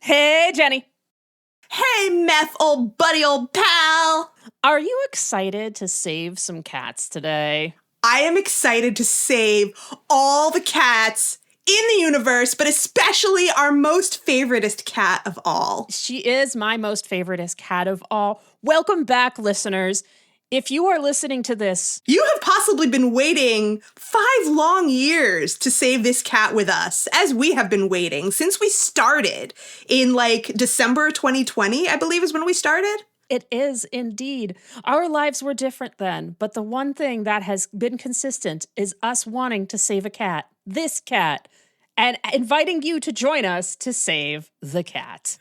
Hey, Jenny. Hey, Meth, old buddy, old pal. Are you excited to save some cats today? I am excited to save all the cats in the universe, but especially our most favoritist cat of all. She is my most favoritist cat of all. Welcome back, listeners. If you are listening to this, you have possibly been waiting 5 long years to save this cat with us, as we have been waiting since we started in December 2020, I believe is when we started. It is indeed. Our lives were different then, but the one thing that has been consistent is us wanting to save a cat, this cat, and inviting you to join us to save the cat.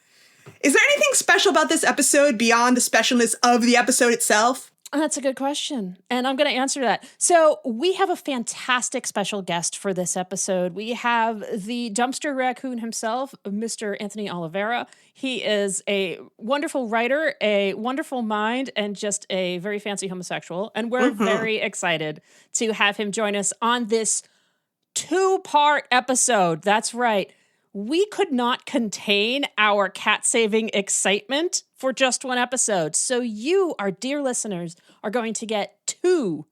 Is there anything special about this episode beyond the specialness of the episode itself? That's a good question, and I'm going to answer that. So we have a fantastic special guest for this episode. We have the dumpster raccoon himself, Mr. Anthony Olivera. He is a wonderful writer, a wonderful mind, and just a very fancy homosexual. And we're very excited to have him join us on this 2-part episode. That's right. We could not contain our cat-saving excitement for just one episode. So you, our dear listeners, are going to get 2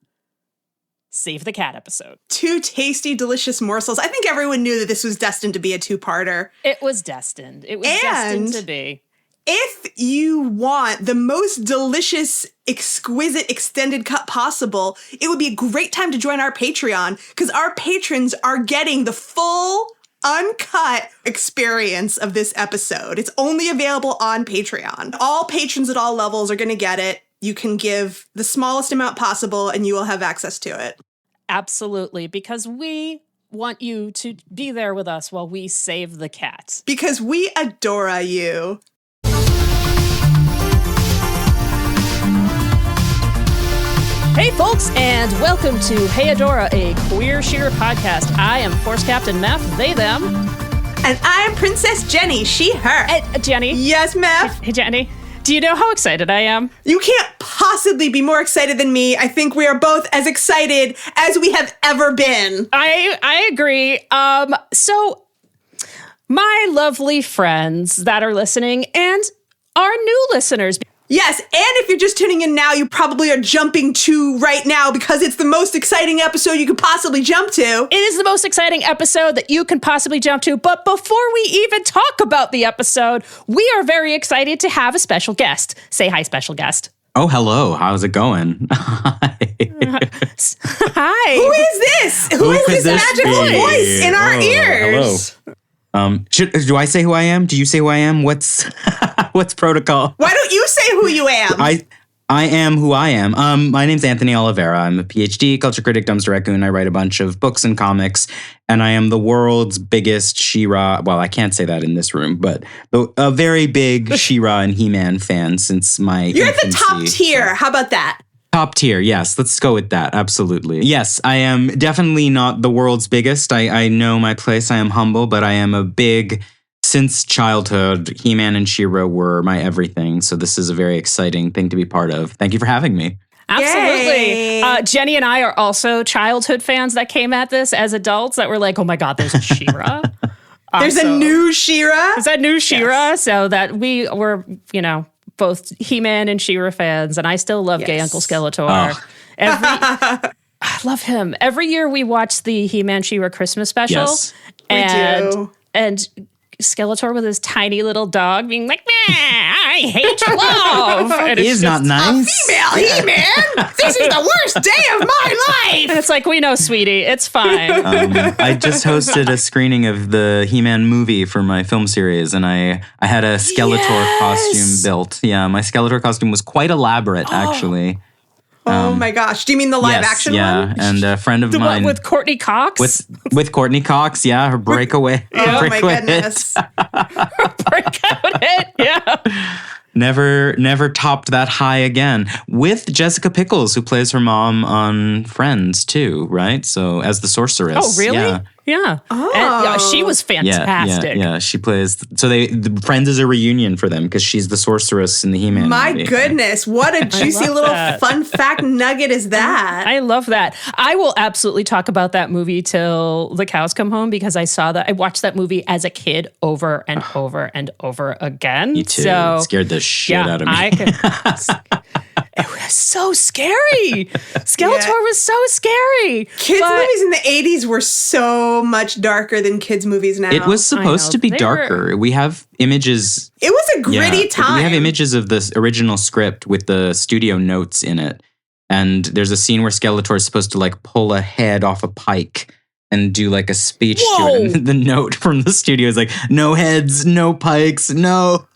Save the Cat episodes. 2 tasty, delicious morsels. I think everyone knew that this was destined to be a 2-parter. It was destined. It was destined to be. If you want the most delicious, exquisite, extended cut possible, it would be a great time to join our Patreon, because our patrons are getting the full uncut experience of this episode. It's only available on Patreon. All patrons at all levels are going to get it. You can give the smallest amount possible and you will have access to it. Absolutely, because we want you to be there with us while we save the cat. Because we adore you. Hey folks, and welcome to Hey Adora, a queer shearer podcast. I am Force Captain Meth, they, them. And I'm Princess Jenny, she, her. Jenny. Yes, Meth? Hey, Jenny. Do you know how excited I am? You can't possibly be more excited than me. I think we are both as excited as we have ever been. I agree. So, my lovely friends that are listening and our new listeners. Yes, and if you're just tuning in now, you probably are jumping to right now because it's the most exciting episode you could possibly jump to. It is the most exciting episode that you can possibly jump to. But before we even talk about the episode, we are very excited to have a special guest. Say hi, special guest. Oh, hello. How's it going? Hi. Hi. Who is this? Who is this magical voice in our ears? Hello. Do I say who I am? Do you say who I am? What's protocol? Why don't you say who you am? I am who I am. My name's Anthony Olivera. I'm a PhD, culture critic, dumpster raccoon. I write a bunch of books and comics, and I am the world's biggest She-Ra. Well, I can't say that in this room, but a very big She-Ra and He-Man fan since my You're infancy. at the top tier. How about that? Top tier, yes. Let's go with that. Absolutely. Yes, I am definitely not the world's biggest. I know my place. I am humble, but I am a big, since childhood, He-Man and She-Ra were my everything. So this is a very exciting thing to be part of. Thank you for having me. Absolutely. Jenny and I are also childhood fans that came at this as adults that were like, oh my God, there's a She-Ra. There's a new She-Ra? There's a new She-Ra. Yes. So that we were, both He-Man and She-Ra fans, and I still love Gay Uncle Skeletor. Oh. I love him. Every year we watch the He-Man She-Ra Christmas special. Yes. We do. And Skeletor with his tiny little dog being like, I hate love. And He's not nice. Female He-Man? This is the worst day of my life. And it's like, we know, sweetie. It's fine. I just hosted a screening of the He-Man movie for my film series, and I had a Skeletor costume built. Yeah, my Skeletor costume was quite elaborate, actually. Oh my gosh. Do you mean the live action one? Yeah, and a friend of mine. With Courtney Cox? With Courtney Cox, yeah, her breakaway. Oh my goodness. Breakout hit, yeah. Never topped that high again. With Jessica Pickles, who plays her mom on Friends too, right? So as the sorceress. Oh, really? Yeah. Oh. And she was fantastic. Yeah. She plays. So the Friends is a reunion for them because she's the sorceress in the He-Man My movie. goodness, what a juicy little fun fact nugget is that? I love that. I will absolutely talk about that movie till the cows come home because I watched that movie as a kid over and over and over again. Me too. So, It scared the shit out of me. It was so scary. Skeletor was so scary. Kids movies in the 80s were so much darker than kids movies now. It was supposed to be darker. We have images. It was a gritty time. We have images of this original script with the studio notes in it. And there's a scene where Skeletor is supposed to like pull a head off a pike and do like a speech to it. And the note from the studio is like, no heads, no pikes, no.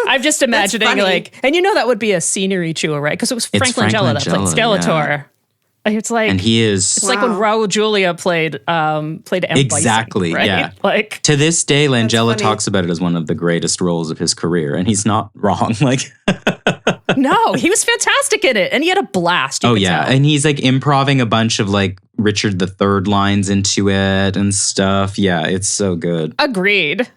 I'm just imagining like, and that would be a scenery chewer, right? Because it was Frank Langella that played Skeletor. Yeah. It's like, and he is. It's like when Raul Julia played M. Exactly. Bison, right? Yeah. Like to this day, Langella talks about it as one of the greatest roles of his career, and he's not wrong. Like, no, he was fantastic in it, and he had a blast. Oh yeah, and he's like improving a bunch of like Richard III lines into it and stuff. Yeah, it's so good. Agreed.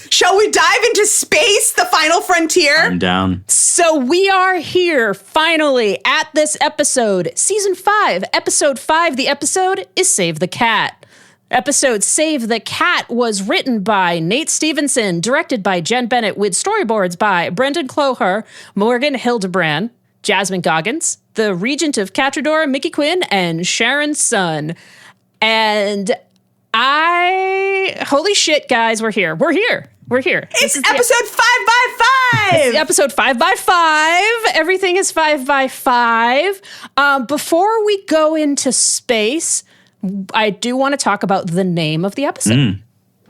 Shall we dive into space, the final frontier? I'm down. So we are here finally at this episode, season 5, episode 5. The episode is Save the Cat. Episode Save the Cat was written by Nate Stevenson, directed by Jen Bennett, with storyboards by Brendan Cloher, Morgan Hildebrand, Jasmine Goggins, the Regent of Catrador, Mickey Quinn, and Sharon Sun. And holy shit, guys, we're here. It's episode 5 by 5. It's episode 5 by 5. Everything is 5 by 5. Before we go into space, I do want to talk about the name of the episode.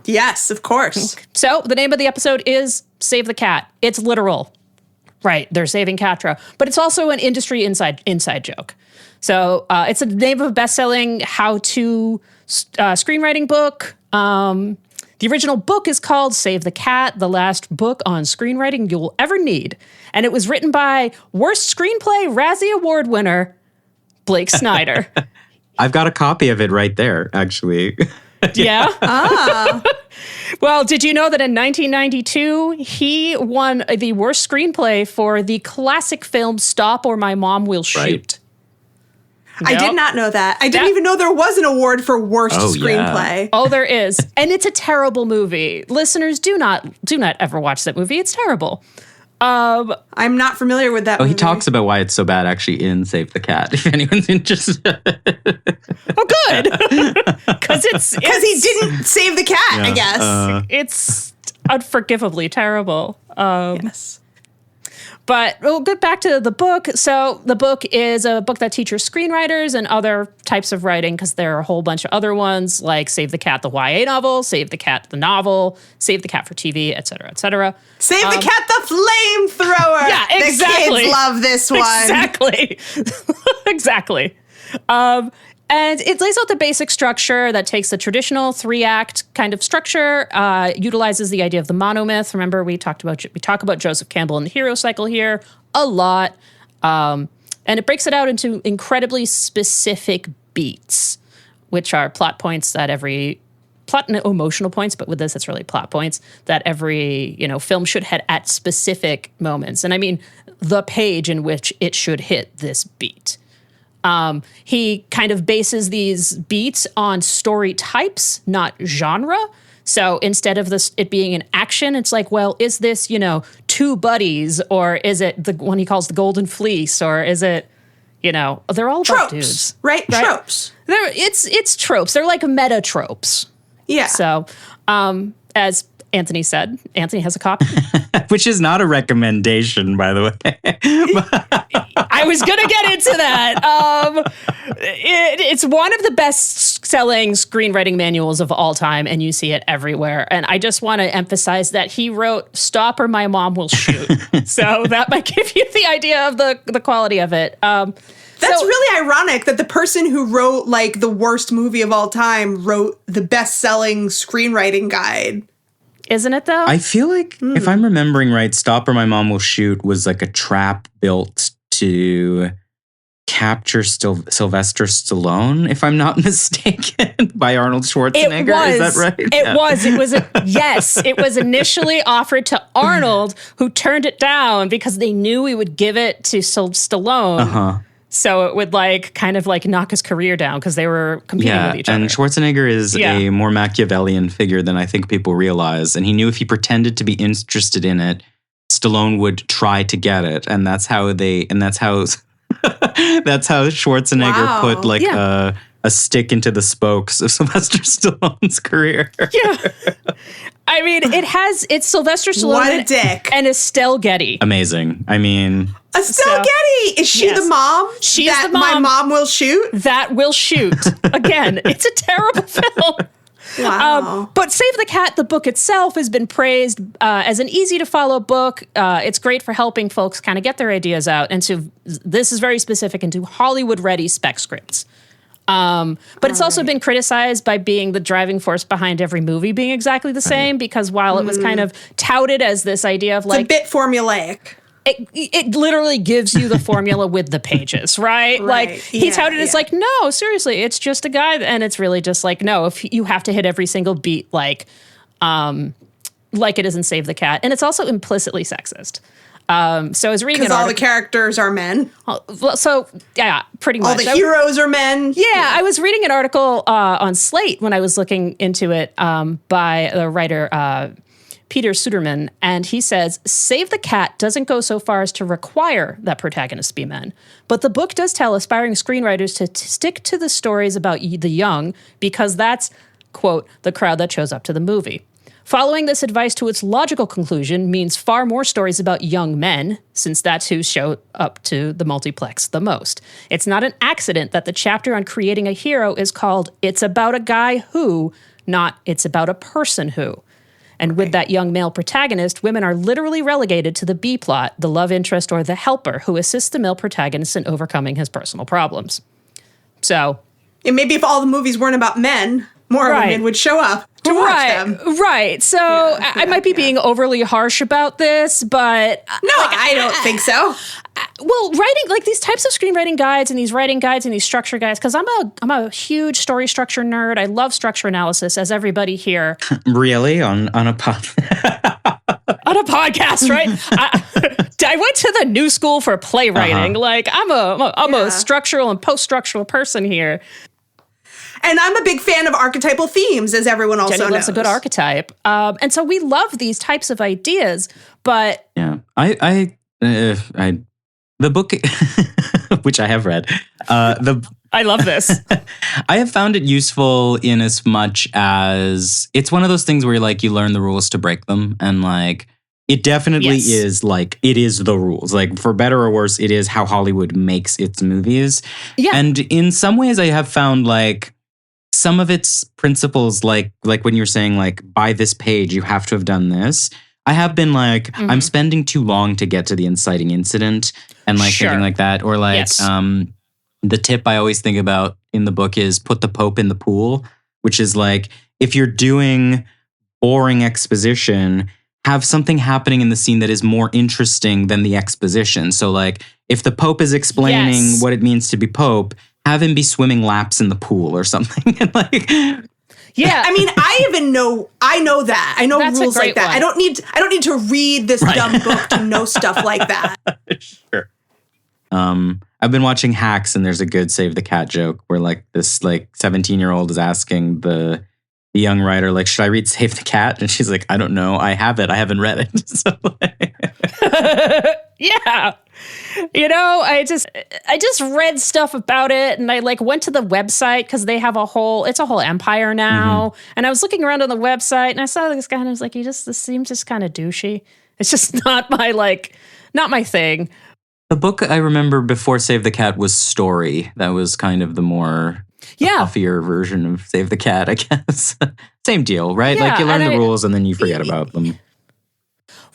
Yes, of course. So the name of the episode is Save the Cat. It's literal. Right, they're saving Catra. But it's also an industry inside joke. So it's the name of a best-selling how-to screenwriting book. The original book is called Save the Cat, the last book on screenwriting you'll ever need. And it was written by Worst Screenplay Razzie Award winner Blake Snyder. I've got a copy of it right there, actually. Yeah? Well, did you know that in 1992, he won the worst screenplay for the classic film Stop or My Mom Will Shoot? Right. I did not know that. I didn't even know there was an award for worst screenplay. Yeah. Oh, there is. And it's a terrible movie. Listeners, do not ever watch that movie. It's terrible. I'm not familiar with that movie. He talks about why it's so bad actually in Save the Cat, if anyone's interested. Oh, good. Because he didn't save the cat, I guess. It's unforgivably terrible. Yes. But we'll get back to the book. So the book is a book that teaches screenwriters and other types of writing, because there are a whole bunch of other ones, like Save the Cat, the YA novel, Save the Cat, the novel, Save the Cat for TV, et cetera, et cetera. Save the Cat, the flamethrower. Yeah, exactly. The kids love this one. Exactly. Exactly. And it lays out the basic structure that takes the traditional 3-act kind of structure, utilizes the idea of the monomyth. Remember, we talk about Joseph Campbell and the hero cycle here a lot. And it breaks it out into incredibly specific beats, which are plot points that plot and emotional points, but with this, it's really plot points that every, film should hit at specific moments. And I mean, the page in which it should hit this beat. He kind of bases these beats on story types, not genre. So instead of it being an action, it's like, well, is this, two buddies, or is it the one he calls the Golden Fleece, or is it, they're all about dudes, right? Tropes. It's tropes. They're like meta tropes. Yeah. So, as Anthony said, Anthony has a copy. Which is not a recommendation, by the way. I was going to get into that. It's one of the best-selling screenwriting manuals of all time, and you see it everywhere. And I just want to emphasize that he wrote Stop or My Mom Will Shoot. So that might give you the idea of the quality of it. That's really ironic that the person who wrote, like, the worst movie of all time wrote the best-selling screenwriting guide. Isn't it, though? I feel like, if I'm remembering right, Stop or My Mom Will Shoot was like a trap built to capture Sylvester Stallone, if I'm not mistaken, by Arnold Schwarzenegger. It was. Is that right? It was. Yes, it was initially offered to Arnold, who turned it down because they knew he would give it to Stallone. Uh-huh. So it would kind of knock his career down because they were competing with each other. And Schwarzenegger is a more Machiavellian figure than I think people realize. And he knew if he pretended to be interested in it, Stallone would try to get it. And that's how Schwarzenegger put a stick into the spokes of Sylvester Stallone's career. Yeah. I mean, it's Sylvester Stallone What a dick. and Estelle Getty. Amazing. I mean, Estelle Getty. Is she the mom? She is the my mom. mom will shoot? That will shoot. Again, it's a terrible film. Wow. But Save the Cat, the book itself, has been praised as an easy-to-follow book. It's great for helping folks kind of get their ideas out. And so this is very specific into Hollywood-ready spec scripts. But it's also been criticized by being the driving force behind every movie being exactly the same, because while it was kind of touted as this idea of It's a bit formulaic. it literally gives you the formula with the pages, right? He touted it's no, seriously, it's just a guy, and it's really just no, if you have to hit every single beat like it is in Save the Cat. And it's also implicitly sexist. So I was reading because all the characters are men. So yeah, pretty much. All the heroes are men. Yeah, I was reading an article on Slate when I was looking into it by the writer Peter Sunderman, and he says, Save the Cat doesn't go so far as to require that protagonists be men, but the book does tell aspiring screenwriters to stick to the stories about the young because that's, quote, the crowd that shows up to the movie. Following this advice to its logical conclusion means far more stories about young men, since that's who show up to the multiplex the most. It's not an accident that the chapter on creating a hero is called It's About a Guy Who, not It's About a Person Who. And with that young male protagonist, women are literally relegated to the B-plot, the love interest or the helper who assists the male protagonist in overcoming his personal problems. So... And maybe if all the movies weren't about men, more women would show up to watch them. Right. So I might be being overly harsh about this, but... No, I don't think so. Well, writing these types of screenwriting guides and these writing guides and these structure guides, because I'm a huge story structure nerd. I love structure analysis, as everybody here. Really? On a pod? On a podcast, right? I went to the New School for playwriting. I'm a structural and post-structural person here. And I'm a big fan of archetypal themes, as everyone also knows. Jenny loves a good archetype. And so we love these types of ideas, but... Yeah. The book, which I have read, I love this. I have found it useful in as much as it's one of those things where you learn the rules to break them. And it definitely is it is the rules. For better or worse, it is how Hollywood makes its movies. Yeah. And in some ways I have found some of its principles, like when you're saying by this page, you have to have done this. I have been I'm spending too long to get to the inciting incident and thinking like that. Or the tip I always think about in the book is put the Pope in the pool, which is if you're doing boring exposition, have something happening in the scene that is more interesting than the exposition. So if the Pope is explaining what it means to be Pope, have him be swimming laps in the pool or something. Yeah. I mean, I know that. I know That's rules like that. one. I don't need to read this dumb book to know stuff like that. Sure. I've been watching Hacks, and there's a good Save the Cat joke where this 17-year-old is asking the young writer, should I read Save the Cat? And she's like, I don't know. I have it. I haven't read it. So, yeah. I just read stuff about it, and I went to the website because they have it's a whole empire now. Mm-hmm. And I was looking around on the website, and I saw this guy, and I was like, this seems just kind of douchey. It's just not my thing. The book I remember before Save the Cat was Story. That was kind of the more puffier version of Save the Cat, I guess. Same deal, right? Yeah, you learn the rules and then you forget about them.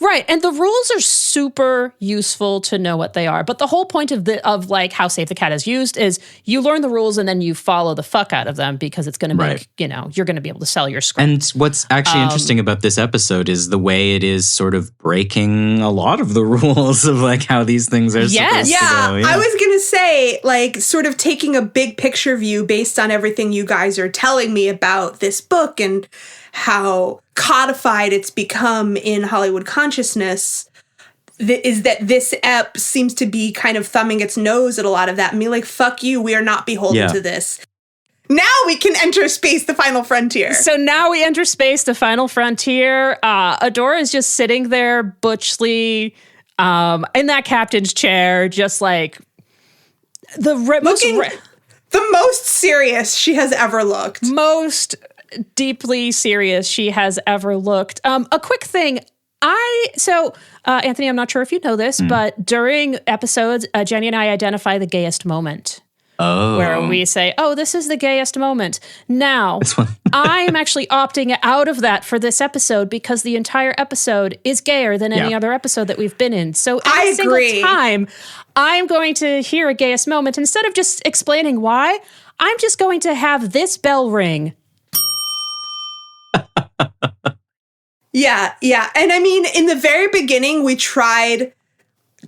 Right. And the rules are super useful to know what they are. But the whole point of like how Save the Cat is used is you learn the rules and then you follow the fuck out of them because it's going to make, you're going to be able to sell your script. And what's actually interesting about this episode is the way it is sort of breaking a lot of the rules of like how these things are supposed to go. Yeah, I was going to say, like, sort of taking a big picture view based on everything you guys are telling me about this book and how codified it's become in Hollywood consciousness, is that this ep seems to be kind of thumbing its nose at a lot of that and being like, fuck you, we are not beholden to this. Now we can enter space, the final frontier. So now we enter space, the final frontier. Adora is just sitting there, butchly, in that captain's chair, just like the most serious she has ever looked. Most deeply serious she has ever looked. A quick thing. Anthony, I'm not sure if you know this, but during episodes, Jenny and I identify the gayest moment. Oh. Where we say, this is the gayest moment. Now, I'm actually opting out of that for this episode because the entire episode is gayer than any other episode that we've been in. So every single time I'm going to hear a gayest moment, instead of just explaining why, I'm just going to have this bell ring. Yeah. And I mean, in the very beginning, we tried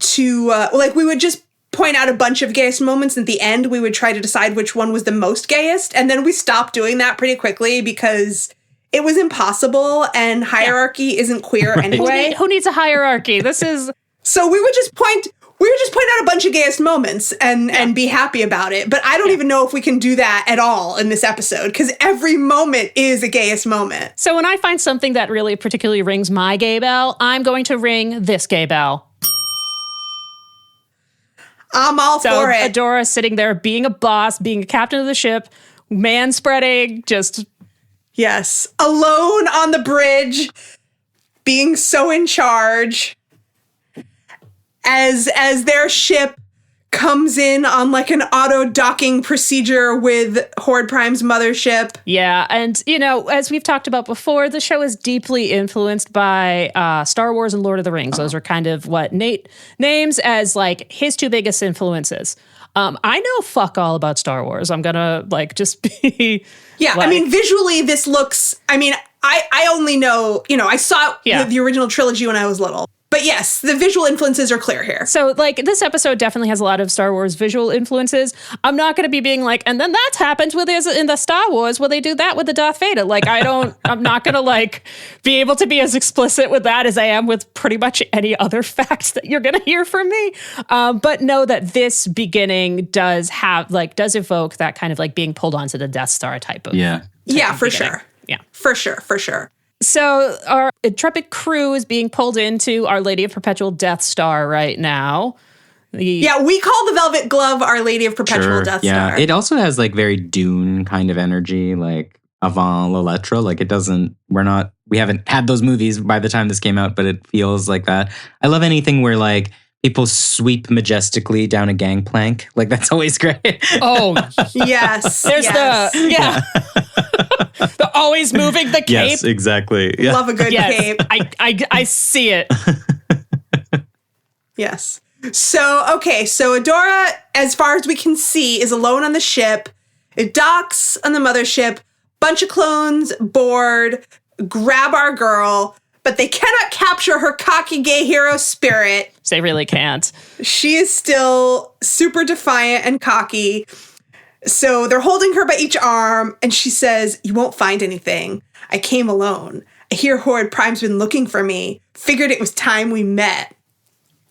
to, we would just point out a bunch of gayest moments. At the end, we would try to decide which one was the most gayest. And then we stopped doing that pretty quickly because it was impossible and hierarchy isn't queer anyway. Who needs a hierarchy? So we would just point out a bunch of gayest moments and be happy about it. But I don't even know if we can do that at all in this episode because every moment is a gayest moment. So when I find something that really particularly rings my gay bell, I'm going to ring this gay bell. I'm all for it. Adora sitting there being a boss, being a captain of the ship, man-spreading, just... Yes. Alone on the bridge, being so in charge. As their ship comes in on like an auto-docking procedure with Horde Prime's mothership. Yeah, and, as we've talked about before, the show is deeply influenced by Star Wars and Lord of the Rings. Those are kind of what Nate names as, like, his two biggest influences. I know fuck all about Star Wars. I'm gonna, just be... Yeah, I mean, visually, this looks... I mean, I only know... I saw the original trilogy when I was little. But yes, the visual influences are clear here. So, this episode definitely has a lot of Star Wars visual influences. I'm not going to be being like, and then that happens in the Star Wars where they do that with the Darth Vader. I'm not going to, be able to be as explicit with that as I am with pretty much any other facts that you're going to hear from me. But know that this beginning does evoke that kind of, being pulled onto the Death Star type of... Yeah, for sure. Yeah. For sure. So our intrepid crew is being pulled into Our Lady of Perpetual Death Star right now. We call the Velvet Glove Our Lady of Perpetual Death Star. It also has very Dune kind of energy, like avant la lettre. We haven't had those movies by the time this came out, but it feels like that. I love anything where people sweep majestically down a gangplank. That's always great. Oh, yes. There's the always moving the cape. Yes, exactly. Yeah. Love a good cape. I see it. Yes. So Adora, as far as we can see, is alone on the ship. It docks on the mothership. Bunch of clones board, grab our girl, but they cannot capture her cocky gay hero spirit. They really can't. She is still super defiant and cocky. So they're holding her by each arm, and she says, "You won't find anything. I came alone. I hear Horde Prime's been looking for me. Figured it was time we met."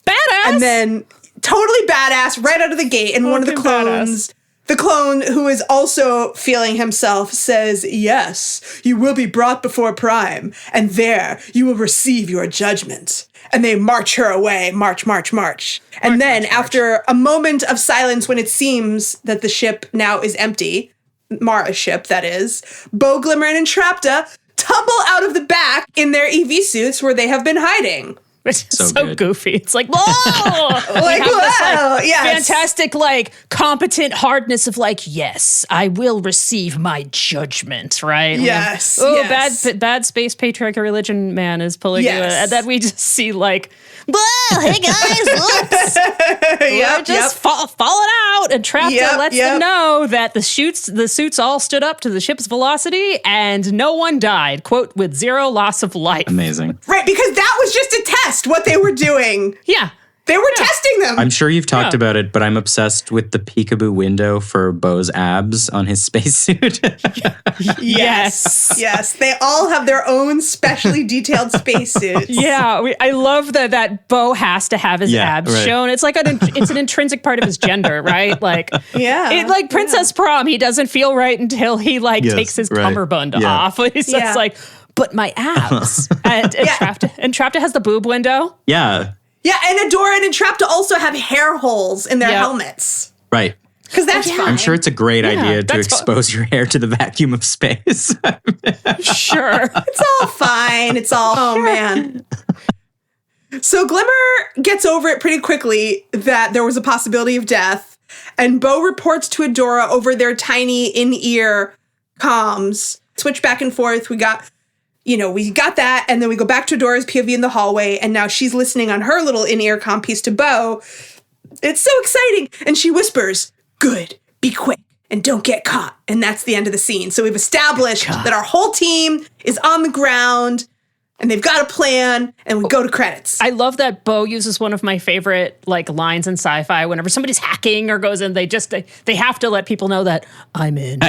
Badass! And then, totally badass, right out of the gate. And one of the clones, the clone who is also feeling himself, says, "Yes, you will be brought before Prime, and there you will receive your judgment." And they march her away. March. And then, after a moment of silence when it seems that the ship now is empty, Mara's ship, that is, Bo, Glimmer, and Entrapta tumble out of the back in their EV suits where they have been hiding. Which is So so good. goofy. It's like, whoa! Like, We have this, wow, yes. fantastic, competent hardness of yes, I will receive my judgment, right? Yes, Oh, yes. bad space patriarchal religion man is pulling Yes. you in. And then we just see whoa, hey guys, whoops. We're just falling out. And Trapta lets them know that the suits all stood up to the ship's velocity and no one died, quote, with 0 loss of life. Amazing. Right, because that was just a test, what they were doing. Yeah. They were testing them. I'm sure you've talked about it, but I'm obsessed with the peekaboo window for Bo's abs on his spacesuit. Yes. Yes, they all have their own specially detailed spacesuits. Yeah, I love that Bo has to have his abs right. shown. It's it's an intrinsic part of his gender, right? Princess Prom, he doesn't feel right until he takes his cummerbund off. He's just but my abs. and Trapta has the boob window. Yeah. Yeah, and Adora and Entrapta also have hair holes in their helmets. Right. Because that's fine. I'm sure it's a great idea to that's expose your hair to the vacuum of space. Sure. It's all fine. It's all, oh man. So Glimmer gets over it pretty quickly that there was a possibility of death. And Bo reports to Adora over their tiny in-ear comms. Switch back and forth. We got that. And then we go back to Adora's POV in the hallway. And now she's listening on her little in-ear comm piece to Bo. It's so exciting. And she whispers, "Good, be quick, and don't get caught." And that's the end of the scene. So we've established that our whole team is on the ground and they've got a plan, and we go to credits. I love that Bo uses one of my favorite lines in sci-fi. Whenever somebody's hacking or goes in, they have to let people know that I'm in.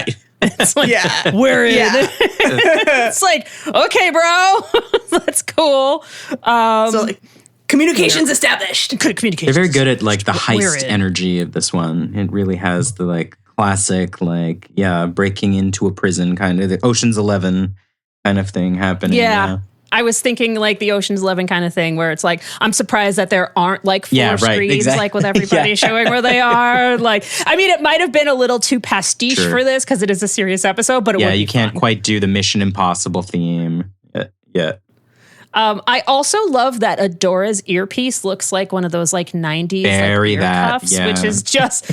It's we're in. Yeah. It's okay, bro. That's cool. Communications established. Good communication. They're very good at the heist energy of this one. It really has the classic breaking into a prison kind of the Ocean's 11 kind of thing happening. Yeah. I was thinking the Ocean's 11 kind of thing where it's I'm surprised that there aren't four screens with everybody showing where they are. It might have been a little too pastiche for this because it is a serious episode, but it would be you can't fun. quite do the Mission Impossible theme. Yeah. I also love that Adora's earpiece looks like one of those 90s ear cuffs, which is just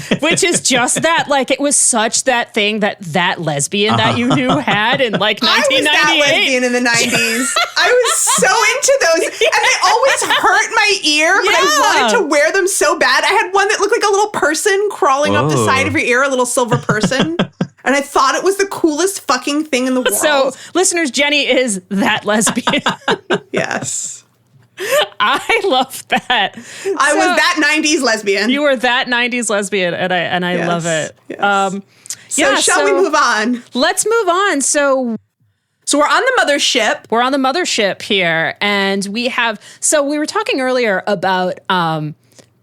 that it was such that thing that lesbian that you knew had in 1998. I was that lesbian in the 90s. I was so into those, and they always hurt my ear, but I wanted to wear them so bad. I had one that looked like a little person crawling up the side of your ear, a little silver person. And I thought it was the coolest fucking thing in the world. So, listeners, Jenny is that lesbian. Yes. I love that. I was that 90s lesbian. You were that 90s lesbian, and I love it. Yes. Shall we move on? Let's move on. So we're on the mothership. We're on the mothership here, and we were talking earlier about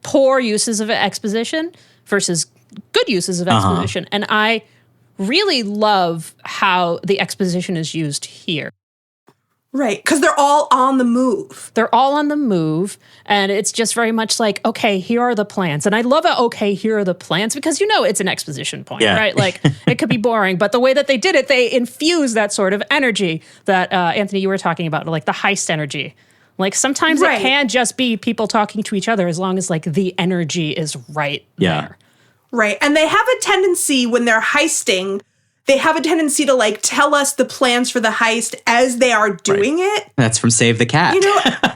poor uses of exposition versus good uses of exposition, and I really love how the exposition is used here. Right, because they're all on the move. They're all on the move, and it's just very much okay, here are the plans. And I love it, okay, here are the plans, because it's an exposition point, right? It could be boring, but the way that they did it, they infuse that sort of energy that, Anthony, you were talking about, the heist energy. Sometimes it can just be people talking to each other as long as, the energy is right there. Right. And they have a tendency when they're heisting, they have a tendency to tell us the plans for the heist as they are doing it. That's from Save the Cat.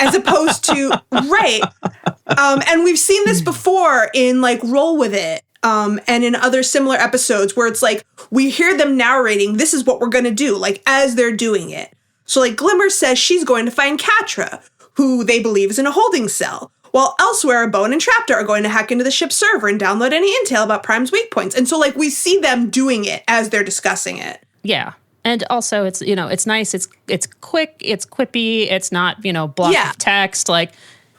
As opposed to, and we've seen this before in Roll With It. And in other similar episodes where it's we hear them narrating, this is what we're going to do, as they're doing it. So Glimmer says she's going to find Catra, who they believe is in a holding cell. While elsewhere, Bo and Entrapta are going to hack into the ship's server and download any intel about Prime's weak points. And so, we see them doing it as they're discussing it. Yeah. And also, it's, it's nice. It's quick. It's quippy. It's not, block of text.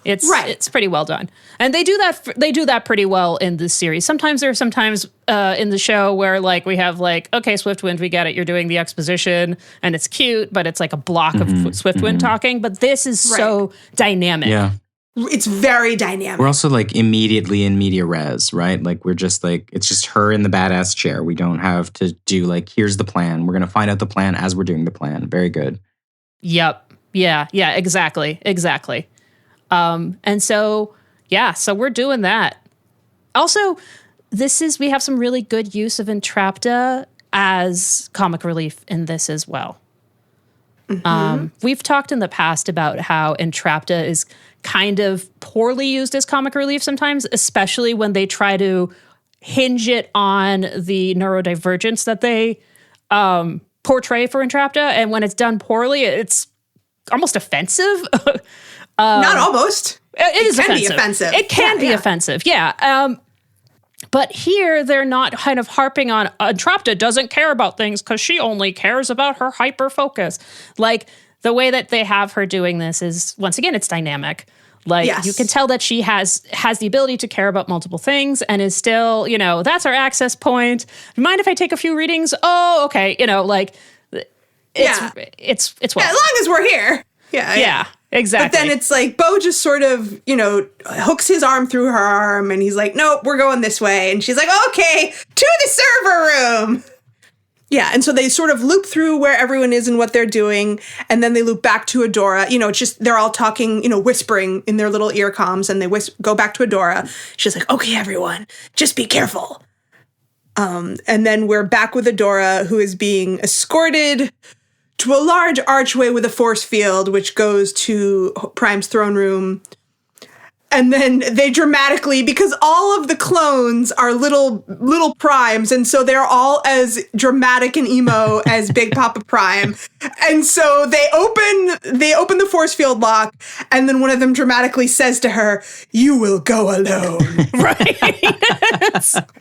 It's pretty well done. And they do that pretty well in this series. Sometimes in the show where, we have, okay, Swiftwind, we get it. You're doing the exposition, and it's cute, but it's a block of Swiftwind talking. But this is so dynamic. Yeah. It's very dynamic. We're also immediately in media res, right? We're just it's just her in the badass chair. We don't have to do here's the plan. We're going to find out the plan as we're doing the plan. Very good. Yep. Yeah. Yeah, exactly. And so, yeah, so we're doing that. Also, we have some really good use of Entrapta as comic relief in this as well. We've talked in the past about how Entrapta is kind of poorly used as comic relief sometimes, especially when they try to hinge it on the neurodivergence that they portray for Entrapta. And when it's done poorly, it's almost offensive. Not almost. It is can offensive. be offensive. It can be offensive, yeah. But here, they're not kind of harping on Entrapta doesn't care about things because she only cares about her hyper focus. Like, the way that they have her doing this is, once again, it's dynamic. Like, Yes. you can tell that she has the ability to care about multiple things and is still, that's our access point. Mind if I take a few readings? Oh, okay. It's well. As long as we're here. Yeah, exactly. But then it's like, Bo just sort of, hooks his arm through her arm and he's like, nope, we're going this way. And she's like, okay, to the server room. Yeah, and so they sort of loop through where everyone is and what they're doing, and then they loop back to Adora. It's just, they're all talking, whispering in their little ear comms, and they go back to Adora. She's like, okay, everyone, just be careful. And then we're back with Adora, who is being escorted to a large archway with a force field, which goes to Prime's throne room. And then they dramatically, because all of the clones are little Primes, and so they're all as dramatic and emo as Big Papa Prime. And so they open the force field lock, and then one of them dramatically says to her, "You will go alone." Right.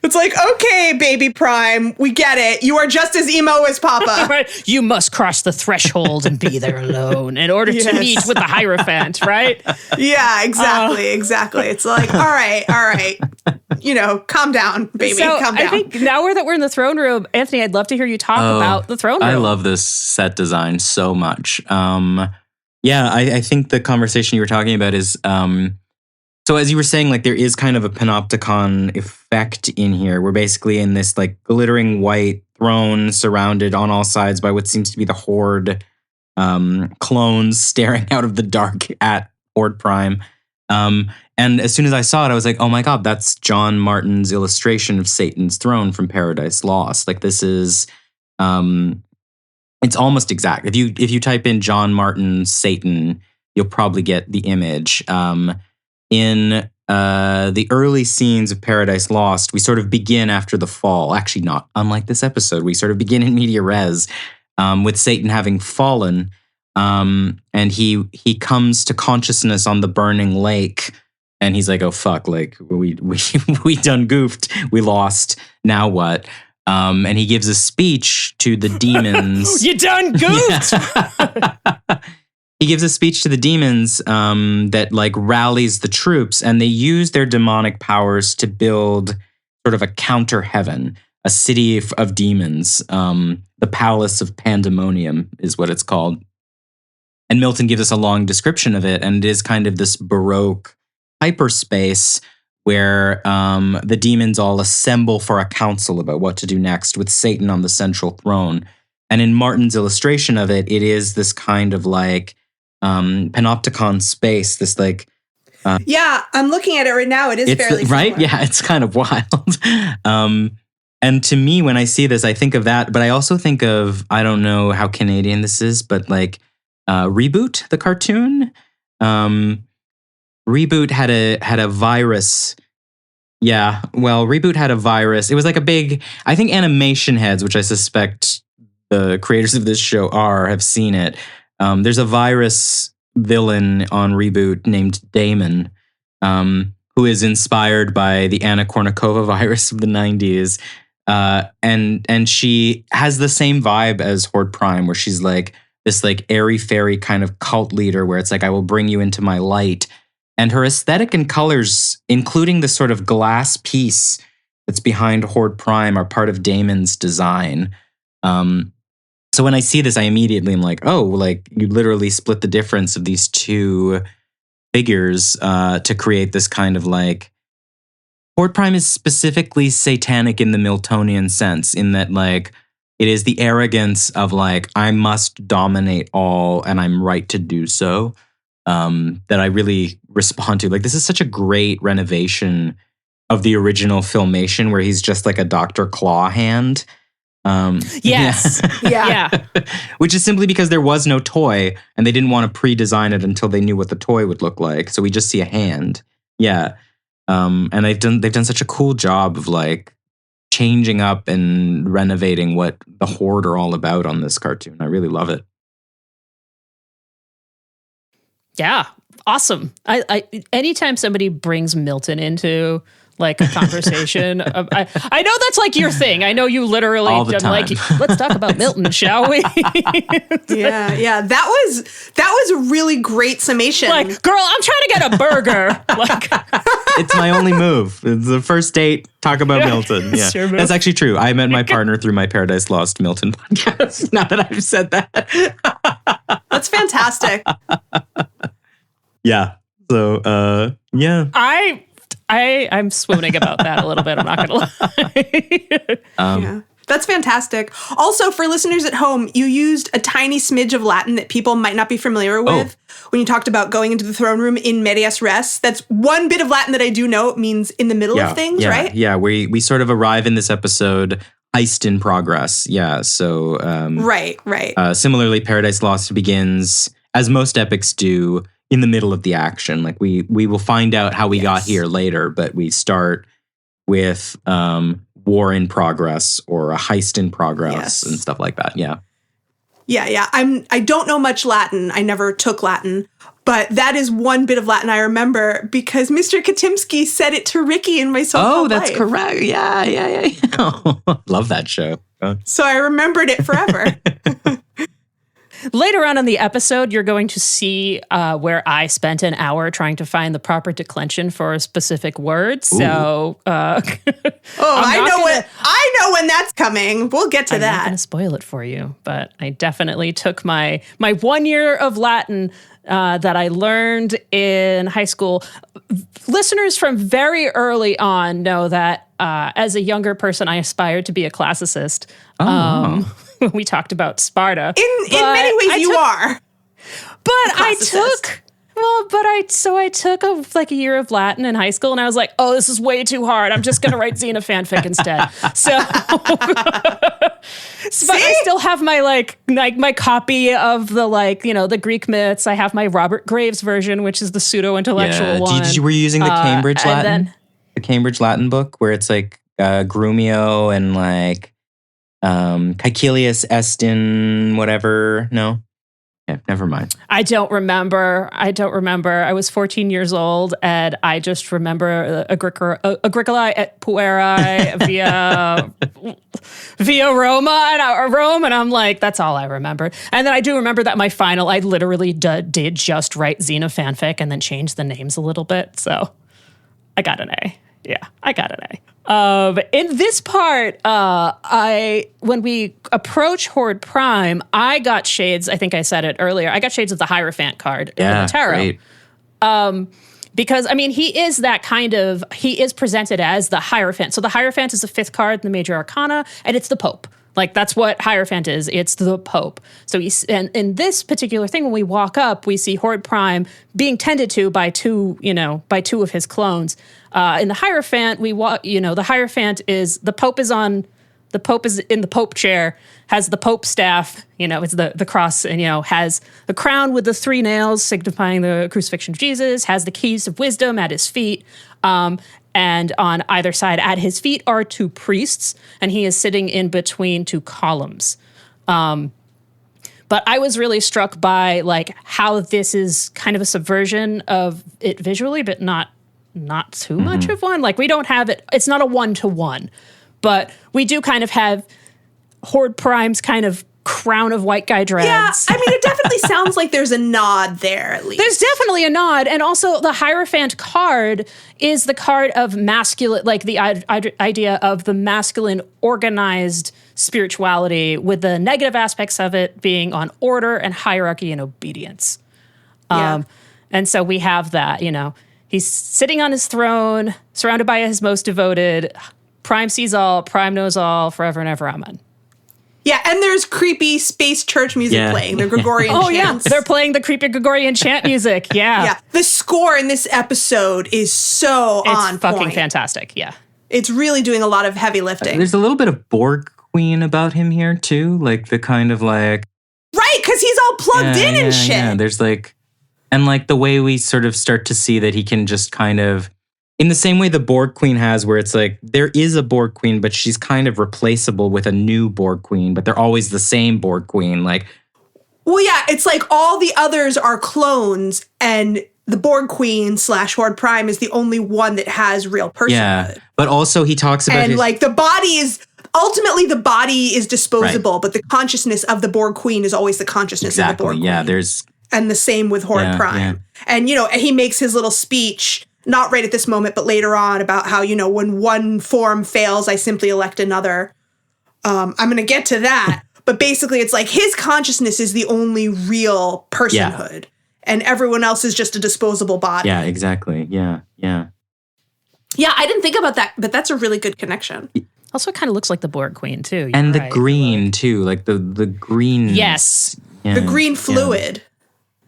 It's like, okay, baby Prime, we get it. You are just as emo as Papa. Right. You must cross the threshold and be there alone in order to meet with the Hierophant, right? Yeah, exactly. It's like, all right. Calm down, baby. So Calm down. I think now that we're in the throne room, Anthony, I'd love to hear you talk about the throne room. I love this set design so much. I think the conversation you were talking about is, so as you were saying, like, there is kind of a panopticon effect in here. We're basically in this like glittering white throne surrounded on all sides by what seems to be the Horde clones staring out of the dark at Horde Prime. And as soon as I saw it, I was like, oh my God, that's John Martin's illustration of Satan's throne from Paradise Lost. Like, this is, it's almost exact. If you type in John Martin Satan, you'll probably get the image. In the early scenes of Paradise Lost, we sort of begin after the fall. Actually, not unlike this episode. We sort of begin in media res with Satan having fallen. And he comes to consciousness on the burning lake, and he's like, "Oh fuck! Like we done goofed. We lost. Now what?" And he gives a speech to the demons. You done goofed. He gives a speech to the demons that like rallies the troops, and they use their demonic powers to build sort of a counter heaven, a city of demons. The Palace of Pandemonium is what it's called. And Milton gives us a long description of it, and it is kind of this Baroque hyperspace where the demons all assemble for a council about what to do next, with Satan on the central throne. And in Martin's illustration of it, it is this kind of like panopticon space, this like... yeah, I'm looking at it right now. It is fairly right? similar. Yeah, it's kind of wild. And to me, when I see this, I think of that, but I also think of, I don't know how Canadian this is, but like Reboot, the cartoon. Reboot had a virus. Yeah, well, Reboot had a virus. It was like a big, I think Animation heads, which I suspect the creators of this show have seen it. There's a virus villain on Reboot named Damon, who is inspired by the Anna Kournikova virus of the 90s. And she has the same vibe as Horde Prime, where she's like this like airy-fairy kind of cult leader where it's like, I will bring you into my light. And her aesthetic and colors, including the sort of glass piece that's behind Horde Prime, are part of Damon's design. So when I see this, I immediately am like, oh, like you literally split the difference of these two figures to create this kind of like... Horde Prime is specifically satanic in the Miltonian sense, in that like it is the arrogance of like, I must dominate all and I'm right to do so. that I really respond to. Like, this is such a great renovation of the original Filmation, where he's just like a Dr. Claw hand. Yes. Yeah. Which is simply because there was no toy, and they didn't want to pre-design it until they knew what the toy would look like. So we just see a hand. Yeah. And they've done such a cool job of like changing up and renovating what the Horde are all about on this cartoon. I really love it. Yeah. Awesome. I anytime somebody brings Milton into like a conversation, I know that's like your thing. I know you literally all the done time. like, let's talk about Milton, shall we? Yeah. That was a really great summation. Like, girl, I'm trying to get a burger. Like, It's my only move. It's the first date. Talk about Milton. Yeah, your move. that's actually true. I met my partner through my Paradise Lost Milton podcast. Now that I've said that, That's fantastic. yeah. So, yeah. I'm swooning about that a little bit. I'm not going to lie. Yeah. That's fantastic. Also, for listeners at home, you used a tiny smidge of Latin that people might not be familiar with when you talked about going into the throne room in medias res. That's one bit of Latin that I do know. It means in the middle of things, right? Yeah, we sort of arrive in this episode heist in progress. Yeah, so Right. similarly, Paradise Lost begins, as most epics do, in the middle of the action. Like we will find out how we got here later, but we start with war in progress or a heist in progress and stuff like that. Yeah. Yeah. I don't know much Latin. I never took Latin, but that is one bit of Latin I remember because Mr. Katimski said it to Ricky in My So-Called That's Life. correct. Yeah. Love that show. So I remembered it forever. Later on in the episode, you're going to see where I spent an hour trying to find the proper declension for a specific word. So, I know when that's coming. We'll get to I'm not going that. to spoil it for you, but I definitely took my 1 year of Latin that I learned in high school. Listeners from very early on know that as a younger person, I aspired to be a classicist. We talked about Sparta. In many ways, you are. But I classicist. took a year of Latin in high school, and I was like, oh, this is way too hard. I'm just going to write Xena fanfic instead. So, but I still have my my copy of the Greek myths. I have my Robert Graves version, which is the pseudo intellectual one. Were you using the Cambridge Latin? Then, the Cambridge Latin book where it's like Grumio and like Caecilius Estin, whatever. No? Yeah, never mind. I don't remember. I was 14 years old, and I just remember Agricola et Pueri via Rome, and I'm like, that's all I remember. And then I do remember that my final, I literally did just write Xena fanfic and then change the names a little bit. So I got an A. Yeah, I got an A. In this part, when we approach Horde Prime, I got shades. I think I said it earlier. I got shades of the Hierophant card in the tarot. Great. Because I mean, he is presented as the Hierophant. So the Hierophant is the 5th card in the Major Arcana, and it's the Pope. Like, that's what Hierophant is. It's the Pope. So and in this particular thing, when we walk up, we see Horde Prime being tended to by two of his clones. In the Hierophant, the Hierophant is the Pope is in the Pope chair, has the Pope staff, it's the cross, and has the crown with the 3 nails signifying the crucifixion of Jesus, has the keys of wisdom at his feet. And on either side at his feet are 2 priests, and he is sitting in between 2 columns. But I was really struck by how this is kind of a subversion of it visually, but not too much of one. Like, we don't have it. It's not a 1-to-1, but we do kind of have Horde Prime's kind of crown of white guy dreads. Yeah, I mean, it definitely sounds like there's a nod there, at least. There's definitely a nod. And also the Hierophant card is the card of masculine, like the idea of the masculine organized spirituality, with the negative aspects of it being on order and hierarchy and obedience. Yeah. And so we have that, he's sitting on his throne, surrounded by his most devoted. Prime sees all, Prime knows all, forever and ever, amen. Yeah, and there's creepy space church music playing, the Gregorian chants. Yeah, they're playing the creepy Gregorian chant music. Yeah. Yeah, the score in this episode is so on point. It's fucking fantastic, yeah. It's really doing a lot of heavy lifting. There's a little bit of Borg Queen about him here, too. Like, the kind of like... Right, because he's all plugged in and shit. Yeah, there's like... And like the way we sort of start to see that he can just kind of... In the same way the Borg Queen has, where it's like, there is a Borg Queen, but she's kind of replaceable with a new Borg Queen, but they're always the same Borg Queen. Like, well, yeah, it's like all the others are clones, and the Borg Queen / Horde Prime is the only one that has real personhood. yeah. But also he talks about and like the body is... Ultimately, the body is disposable, but the consciousness of the Borg Queen is always the consciousness of the Borg Queen. Yeah, there's... And the same with Horde Prime. Yeah. And, you know, he makes his little speech... Not right at this moment, but later on about how, you know, when one form fails, I simply elect another. I'm going to get to that. But basically, it's like his consciousness is the only real personhood. And everyone else is just a disposable body. Yeah, exactly. Yeah. Yeah, I didn't think about that, but that's a really good connection. Also kind of looks like the Borg Queen, too. And the green, too. Like the green. Yes. Yeah, the green fluid.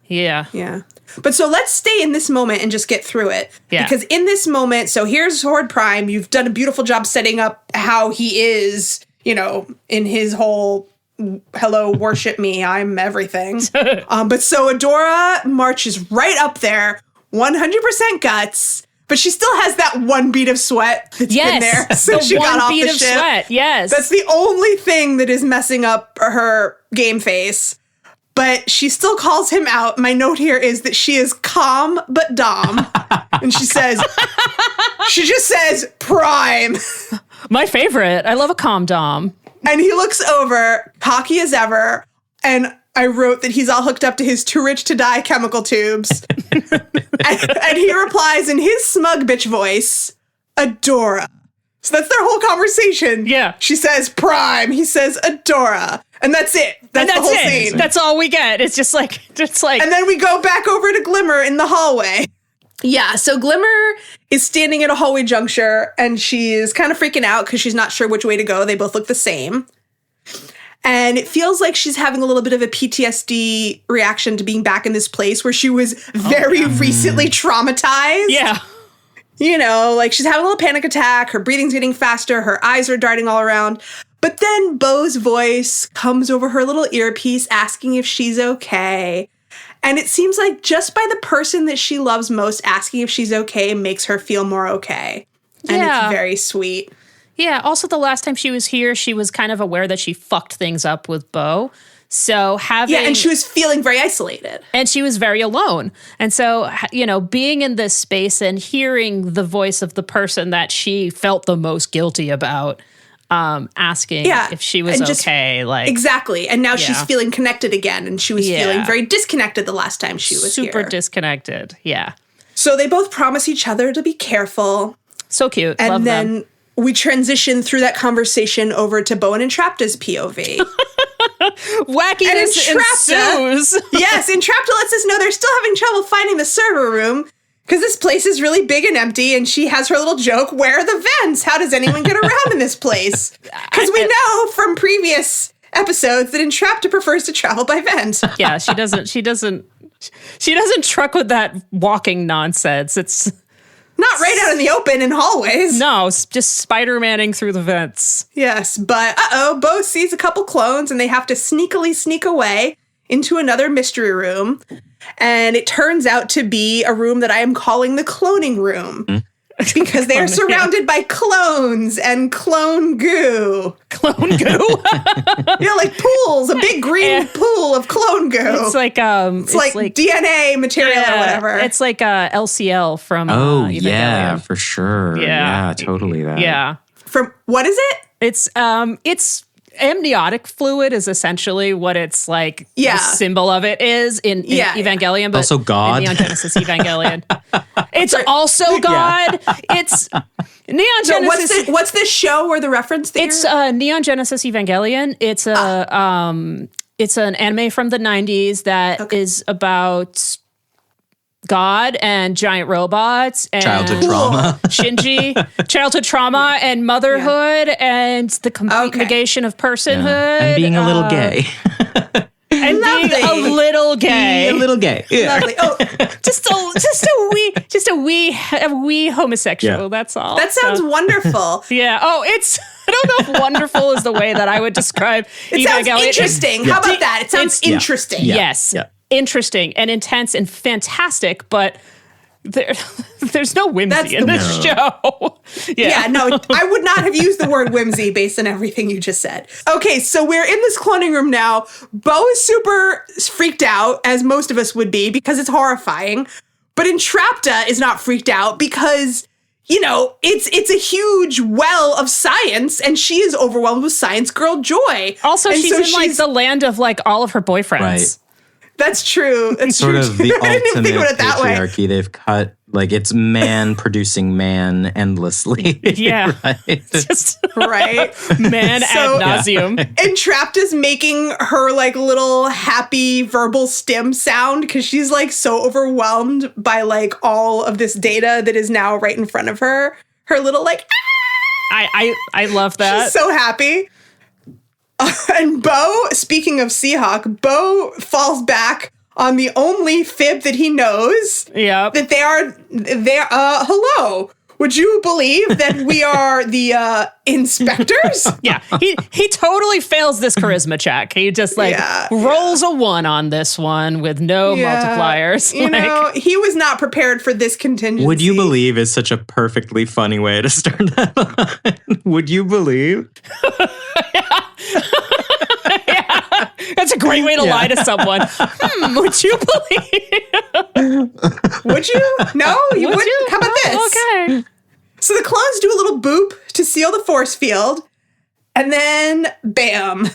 Yeah. Yeah. But so let's stay in this moment and just get through it. Yeah. Because in this moment, so here's Horde Prime. You've done a beautiful job setting up how he is, you know, in his whole, hello, worship me, I'm everything. But so Adora marches right up there, 100% guts, but she still has that one bead of sweat that's been there since she got off the ship. Sweat, yes. That's the only thing that is messing up her game face. But she still calls him out. My note here is that she is calm but Dom. And she just says, Prime. My favorite. I love a calm Dom. And he looks over, cocky as ever. And I wrote that he's all hooked up to his too rich to die chemical tubes. and he replies in his smug bitch voice, Adora. So that's their whole conversation. Yeah. She says Prime. He says Adora. And that's it. That's the whole scene. That's all we get. It's just like. And then we go back over to Glimmer in the hallway. Yeah, so Glimmer is standing at a hallway juncture, and she's kind of freaking out because she's not sure which way to go. They both look the same. And it feels like she's having a little bit of a PTSD reaction to being back in this place where she was very recently traumatized. Yeah. You know, like she's having a little panic attack. Her breathing's getting faster. Her eyes are darting all around. But then Bo's voice comes over her little earpiece asking if she's okay. And it seems like just by the person that she loves most asking if she's okay makes her feel more okay. And it's very sweet. Yeah. Also, the last time she was here, she was kind of aware that she fucked things up with Bo. So having... Yeah, and she was feeling very isolated. And she was very alone. And so, you know, being in this space and hearing the voice of the person that she felt the most guilty about, asking if she was okay. Like exactly. And now she's feeling connected again. And she was feeling very disconnected the last time she was super here. Disconnected. Yeah. So they both promise each other to be careful. So cute. And love then them. We transition through that conversation over to Bo and Entrapta's POV. Wackiness ensues. Yes, Entrapta lets us know they're still having trouble finding the server room because this place is really big and empty, and she has her little joke, where are the vents? How does anyone get around in this place? Because we know from previous episodes that Entrapta prefers to travel by vent. Yeah, she doesn't truck with that walking nonsense. It's not right out in the open in hallways. No, just Spider-Manning through the vents. Yes, but Bo sees a couple clones and they have to sneakily sneak away into another mystery room. And it turns out to be a room that I am calling the cloning room. Because they are surrounded by clones and clone goo. Clone goo? Yeah, like pools, a big green pool of clone goo. It's like DNA material or whatever. It's like LCL from Evangelion. Yeah, for sure. Yeah, totally that. Yeah. From what is it? It's amniotic fluid is essentially what it's like. Yeah. The symbol of it is in Evangelion, but also God. In Neon Genesis Evangelion. It's also God. It's Neon Genesis. So what's this show or the reference there? It's Neon Genesis Evangelion. It's it's an anime from the 90s that is about God and giant robots and Childhood trauma. Shinji, childhood trauma and motherhood and the complete negation of personhood. And being a little gay. And being a little gay. Being a little gay. Yeah. Lovely. Oh, just a wee homosexual. Yeah. That's all. that sounds wonderful. Yeah. Oh, I don't know if wonderful is the way that I would describe It sounds interesting. How about that? It sounds interesting. Yes. Yeah. Interesting and intense and fantastic, but there's no whimsy in this show. Yeah, no, I would not have used the word whimsy based on everything you just said. Okay, so we're in this cloning room now. Bo is super freaked out, as most of us would be, because it's horrifying. But Entrapta is not freaked out because, you know, it's a huge well of science, and she is overwhelmed with science girl joy. Also, and she's in like the land of like all of her boyfriends. Right. That's true. That's Sort true. of the I didn't even think ultimate about it that way. patriarchy. They've cut, like, it's man producing man endlessly. Yeah. Right? Just Right? man So- ad nauseum. Entrapta's making her like little happy verbal stim sound because she's like so overwhelmed by like all of this data that is now right in front of her. Her little like, I love that. she's so happy. And Bo, speaking of Seahawk, Bo falls back on the only fib that he knows, Yeah. that they're hello. Would you believe that we are the inspectors? Yeah, he totally fails this charisma check. He just like rolls a 1 on this one with no multipliers. You know, he was not prepared for this contingency. Would you believe is such a perfectly funny way to start that line. Would you believe? That's a great way to lie to someone. Would you believe? Would you? No, you Would wouldn't. you? How about this? Okay. So the clones do a little boop to seal the force field, and then bam,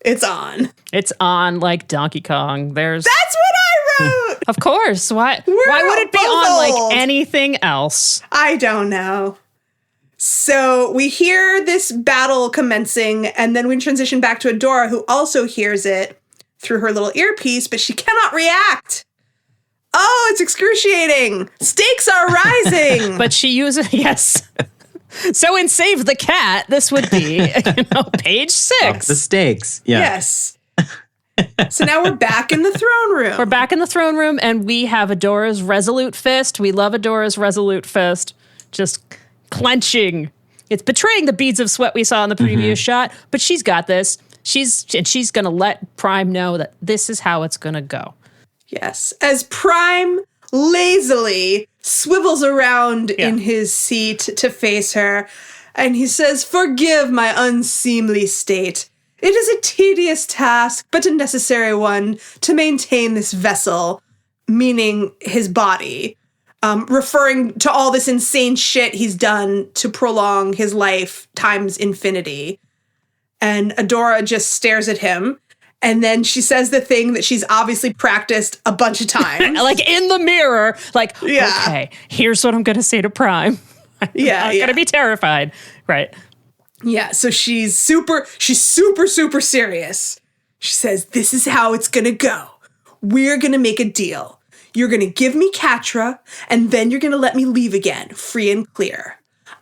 it's on. It's on like Donkey Kong. There's That's what I wrote. of course. Why We're would it be both on old. like anything else? I don't know. So we hear this battle commencing, and then we transition back to Adora, who also hears it through her little earpiece, but she cannot react. Oh, it's excruciating. Stakes are rising. But she uses yes. So in Save the Cat, this would be page 6. The stakes. Yeah. Yes. So now we're back in the throne room. We're back in the throne room, and we have Adora's resolute fist. We love Adora's resolute fist. Just clenching. It's betraying the beads of sweat we saw in the previous shot, but she's got this. She's going to let Prime know that this is how it's going to go. Yes. As Prime lazily swivels around in his seat to face her, and he says, "Forgive my unseemly state. It is a tedious task, but a necessary one to maintain this vessel," meaning his body, referring to all this insane shit he's done to prolong his life times infinity. And Adora just stares at him. And then she says the thing that she's obviously practiced a bunch of times. Like in the mirror, like, okay, here's what I'm going to say to Prime. I'm going to be terrified. Right. Yeah, so she's super serious. She says, "This is how it's going to go. We're going to make a deal. You're going to give me Catra, and then you're going to let me leave again, free and clear.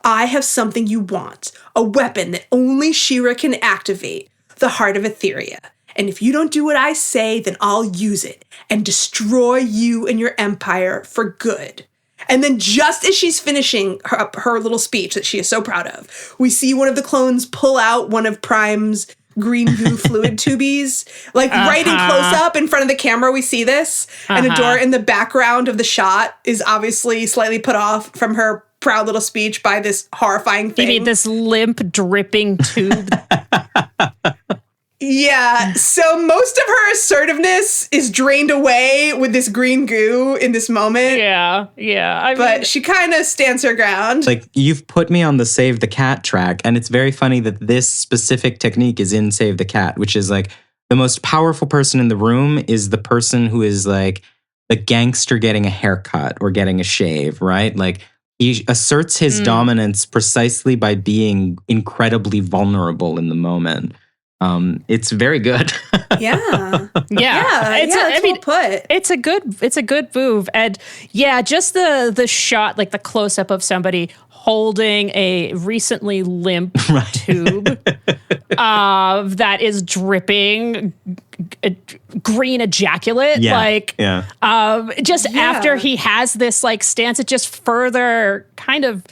I have something you want, a weapon that only She-Ra can activate, the Heart of Etheria. And if you don't do what I say, then I'll use it and destroy you and your empire for good." And then just as she's finishing her little speech that she is so proud of, we see one of the clones pull out one of Prime's green goo fluid tubies, like right in close up in front of the camera. We see this. And Adora in the background of the shot is obviously slightly put off from her proud little speech by this horrifying thing. You mean this limp, dripping tube? Yeah, so most of her assertiveness is drained away with this green goo in this moment. Yeah. But she kind of stands her ground. Like, you've put me on the Save the Cat track, and it's very funny that this specific technique is in Save the Cat, which is like the most powerful person in the room is the person who is like the gangster getting a haircut or getting a shave, right? Like, he asserts his dominance precisely by being incredibly vulnerable in the moment. It's very good. Yeah. I mean, well put. it's a good move. And yeah, just the shot, like the close up of somebody holding a recently limp tube that is dripping green ejaculate. After he has this like stance, it just further kind of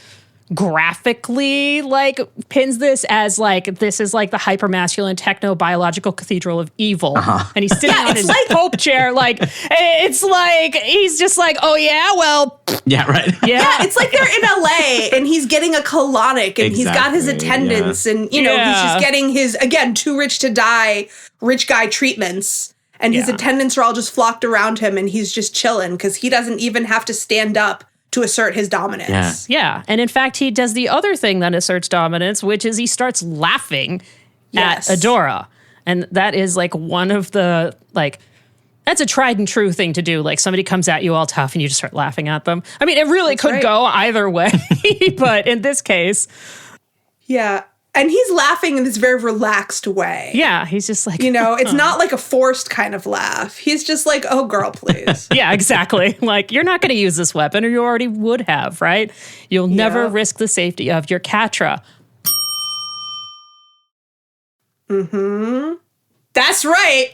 graphically like pins this as like this is like the hypermasculine techno-biological cathedral of evil, and he's sitting on his pope chair, like it's like he's just like, oh yeah, well, it's like they're in LA and he's getting a colonic and he's got his attendants and you know he's just getting his, again, too rich to die rich guy treatments, and his attendants are all just flocked around him and he's just chilling because he doesn't even have to stand up to assert his dominance. Yeah. And in fact, he does the other thing that asserts dominance, which is he starts laughing at Adora. And that is like one of the, like, that's a tried and true thing to do. Like somebody comes at you all tough and you just start laughing at them. I mean, it really could go either way, but in this case. Yeah. And he's laughing in this very relaxed way. Yeah, he's just like... You know, it's not like a forced kind of laugh. He's just like, oh, girl, please. Yeah, exactly. Like, you're not going to use this weapon, or you already would have, right? You'll never risk the safety of your Catra. Mm-hmm. That's right.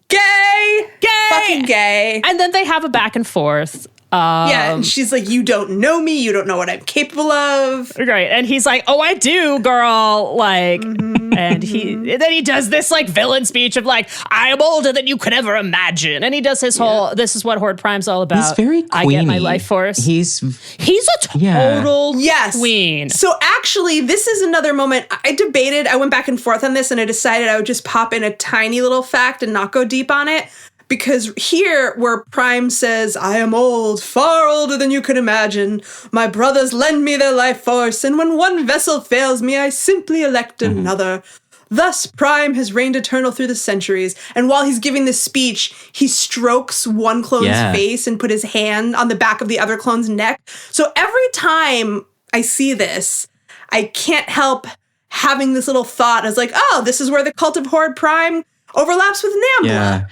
Gay! Fucking gay. And then they have a back and forth. And she's like, you don't know me. You don't know what I'm capable of. Right. And he's like, oh, I do, girl. Like, and then he does this like villain speech of like, I am older than you could ever imagine. And he does his whole, this is what Horde Prime's all about. He's very queeny. I get my life force. He's a total queen. So actually, this is another moment I went back and forth on this and I decided I would just pop in a tiny little fact and not go deep on it. Because here, where Prime says, I am old, far older than you could imagine. My brothers lend me their life force, and when one vessel fails me, I simply elect another. Thus, Prime has reigned eternal through the centuries. And while he's giving this speech, he strokes one clone's face and put his hand on the back of the other clone's neck. So every time I see this, I can't help having this little thought. I was like, oh, this is where the cult of Horde Prime overlaps with Nambla. Yeah.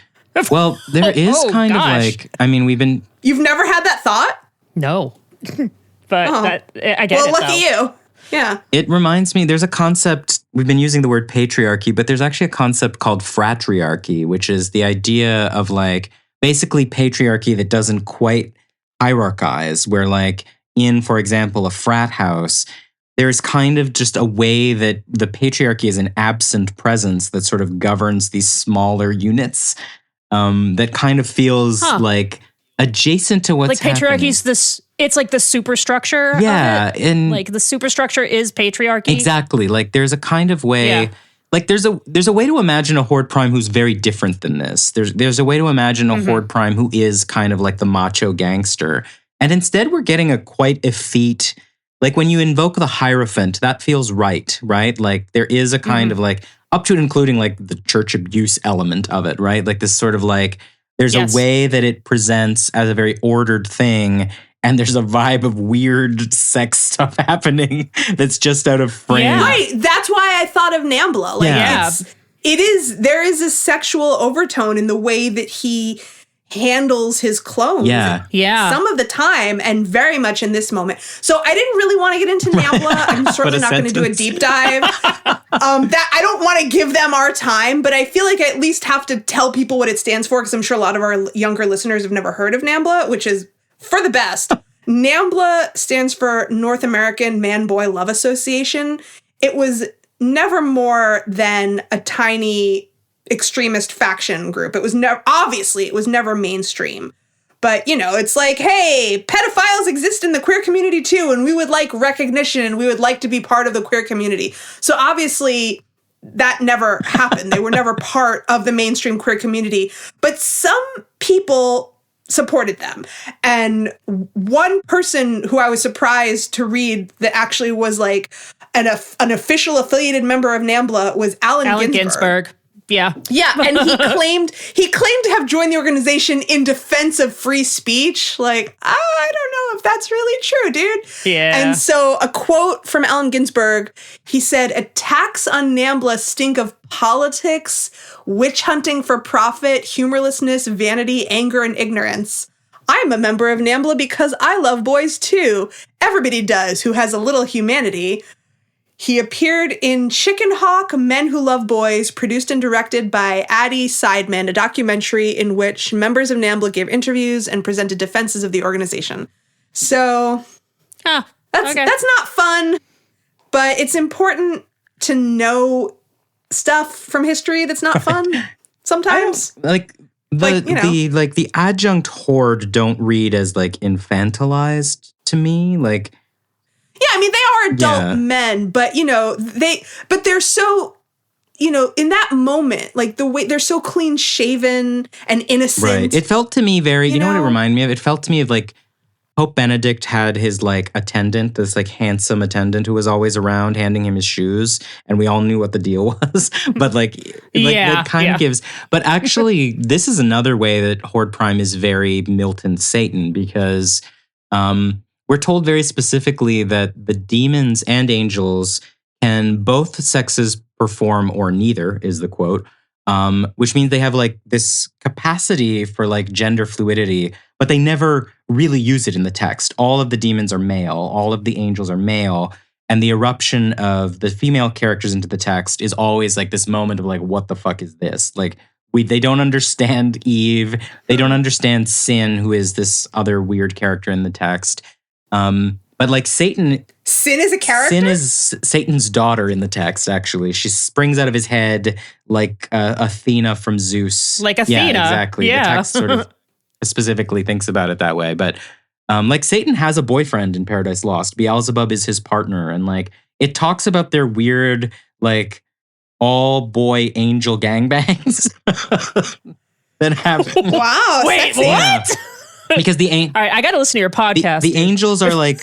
Well, there is kind of like, I mean, You've never had that thought? No. But I get it, well, lucky you. Yeah. It reminds me, there's a concept, we've been using the word patriarchy, but there's actually a concept called fratriarchy, which is the idea of like, basically patriarchy that doesn't quite hierarchize, where like in, for example, a frat house, there's kind of just a way that the patriarchy is an absent presence that sort of governs these smaller units. That kind of feels like adjacent to what's like happening. Patriarchy's this. It's like the superstructure. Yeah, of it. and like the superstructure is patriarchy. Exactly. Like there's a kind of way. Like there's a way to imagine a Horde Prime who's very different than this. There's a way to imagine a Horde Prime who is kind of like the macho gangster, and instead we're getting a quite effete. Like when you invoke the Hierophant, that feels right? Like there is a kind of like. Up to and including like the church abuse element of it, right? Like this sort of like, there's a way that it presents as a very ordered thing, and there's a vibe of weird sex stuff happening that's just out of frame. Yeah. Right, that's why I thought of Nambla. Like there is a sexual overtone in the way that he handles his clones. Yeah. Some of the time, and very much in this moment. So I didn't really want to get into Nambla. I'm certainly not going to do a deep dive. That I don't want to give them our time, but I feel like I at least have to tell people what it stands for, because I'm sure a lot of our younger listeners have never heard of Nambla, which is for the best. Nambla stands for North American Man-Boy Love Association. It was never more than a tiny extremist faction group. It was never mainstream. But, you know, it's like, hey, pedophiles exist in the queer community too, and we would like recognition, and we would like to be part of the queer community. So obviously that never happened. They were never part of the mainstream queer community. But some people supported them. And one person who I was surprised to read that actually was like an official affiliated member of Nambla was Allen Ginsberg. Yeah. And he claimed to have joined the organization in defense of free speech. Like, I don't know if that's really true, dude. Yeah. And so a quote from Allen Ginsberg, he said, attacks on NAMBLA stink of politics, witch hunting for profit, humorlessness, vanity, anger, and ignorance. I'm a member of NAMBLA because I love boys too. Everybody does who has a little humanity. He appeared in Chicken Hawk, Men Who Love Boys, produced and directed by Addie Seidman, a documentary in which members of NAMBLA gave interviews and presented defenses of the organization. So that's not fun, but it's important to know stuff from history that's not fun sometimes. The adjunct horde don't read as like infantilized to me. Like, yeah, I mean, they are adult men, but they're so, in that moment, like the way they're so clean shaven and innocent. Right. It felt to me very, you know what it reminded me of? It felt to me of like Pope Benedict had his like attendant, this like handsome attendant who was always around handing him his shoes, and we all knew what the deal was. But it kind of gives. But actually, this is another way that Horde Prime is very Milton Satan, because we're told very specifically that the demons and angels can both sexes perform or neither, is the quote, which means they have like this capacity for like gender fluidity, but they never really use it in the text. All of the demons are male, all of the angels are male, and the eruption of the female characters into the text is always like this moment of like, what the fuck is this? Like, they don't understand Eve, they don't understand Sin, who is this other weird character in the text. But like Satan... Sin is a character? Sin is Satan's daughter in the text, actually. She springs out of his head like Athena from Zeus. Like Athena. Yeah, exactly. Yeah. The text sort of specifically thinks about it that way. But like Satan has a boyfriend in Paradise Lost. Beelzebub is his partner. And like it talks about their weird like all-boy angel gangbangs that happen. Wow. Wait, sexy. what? Because all right, I got to listen to your podcast. The angels are like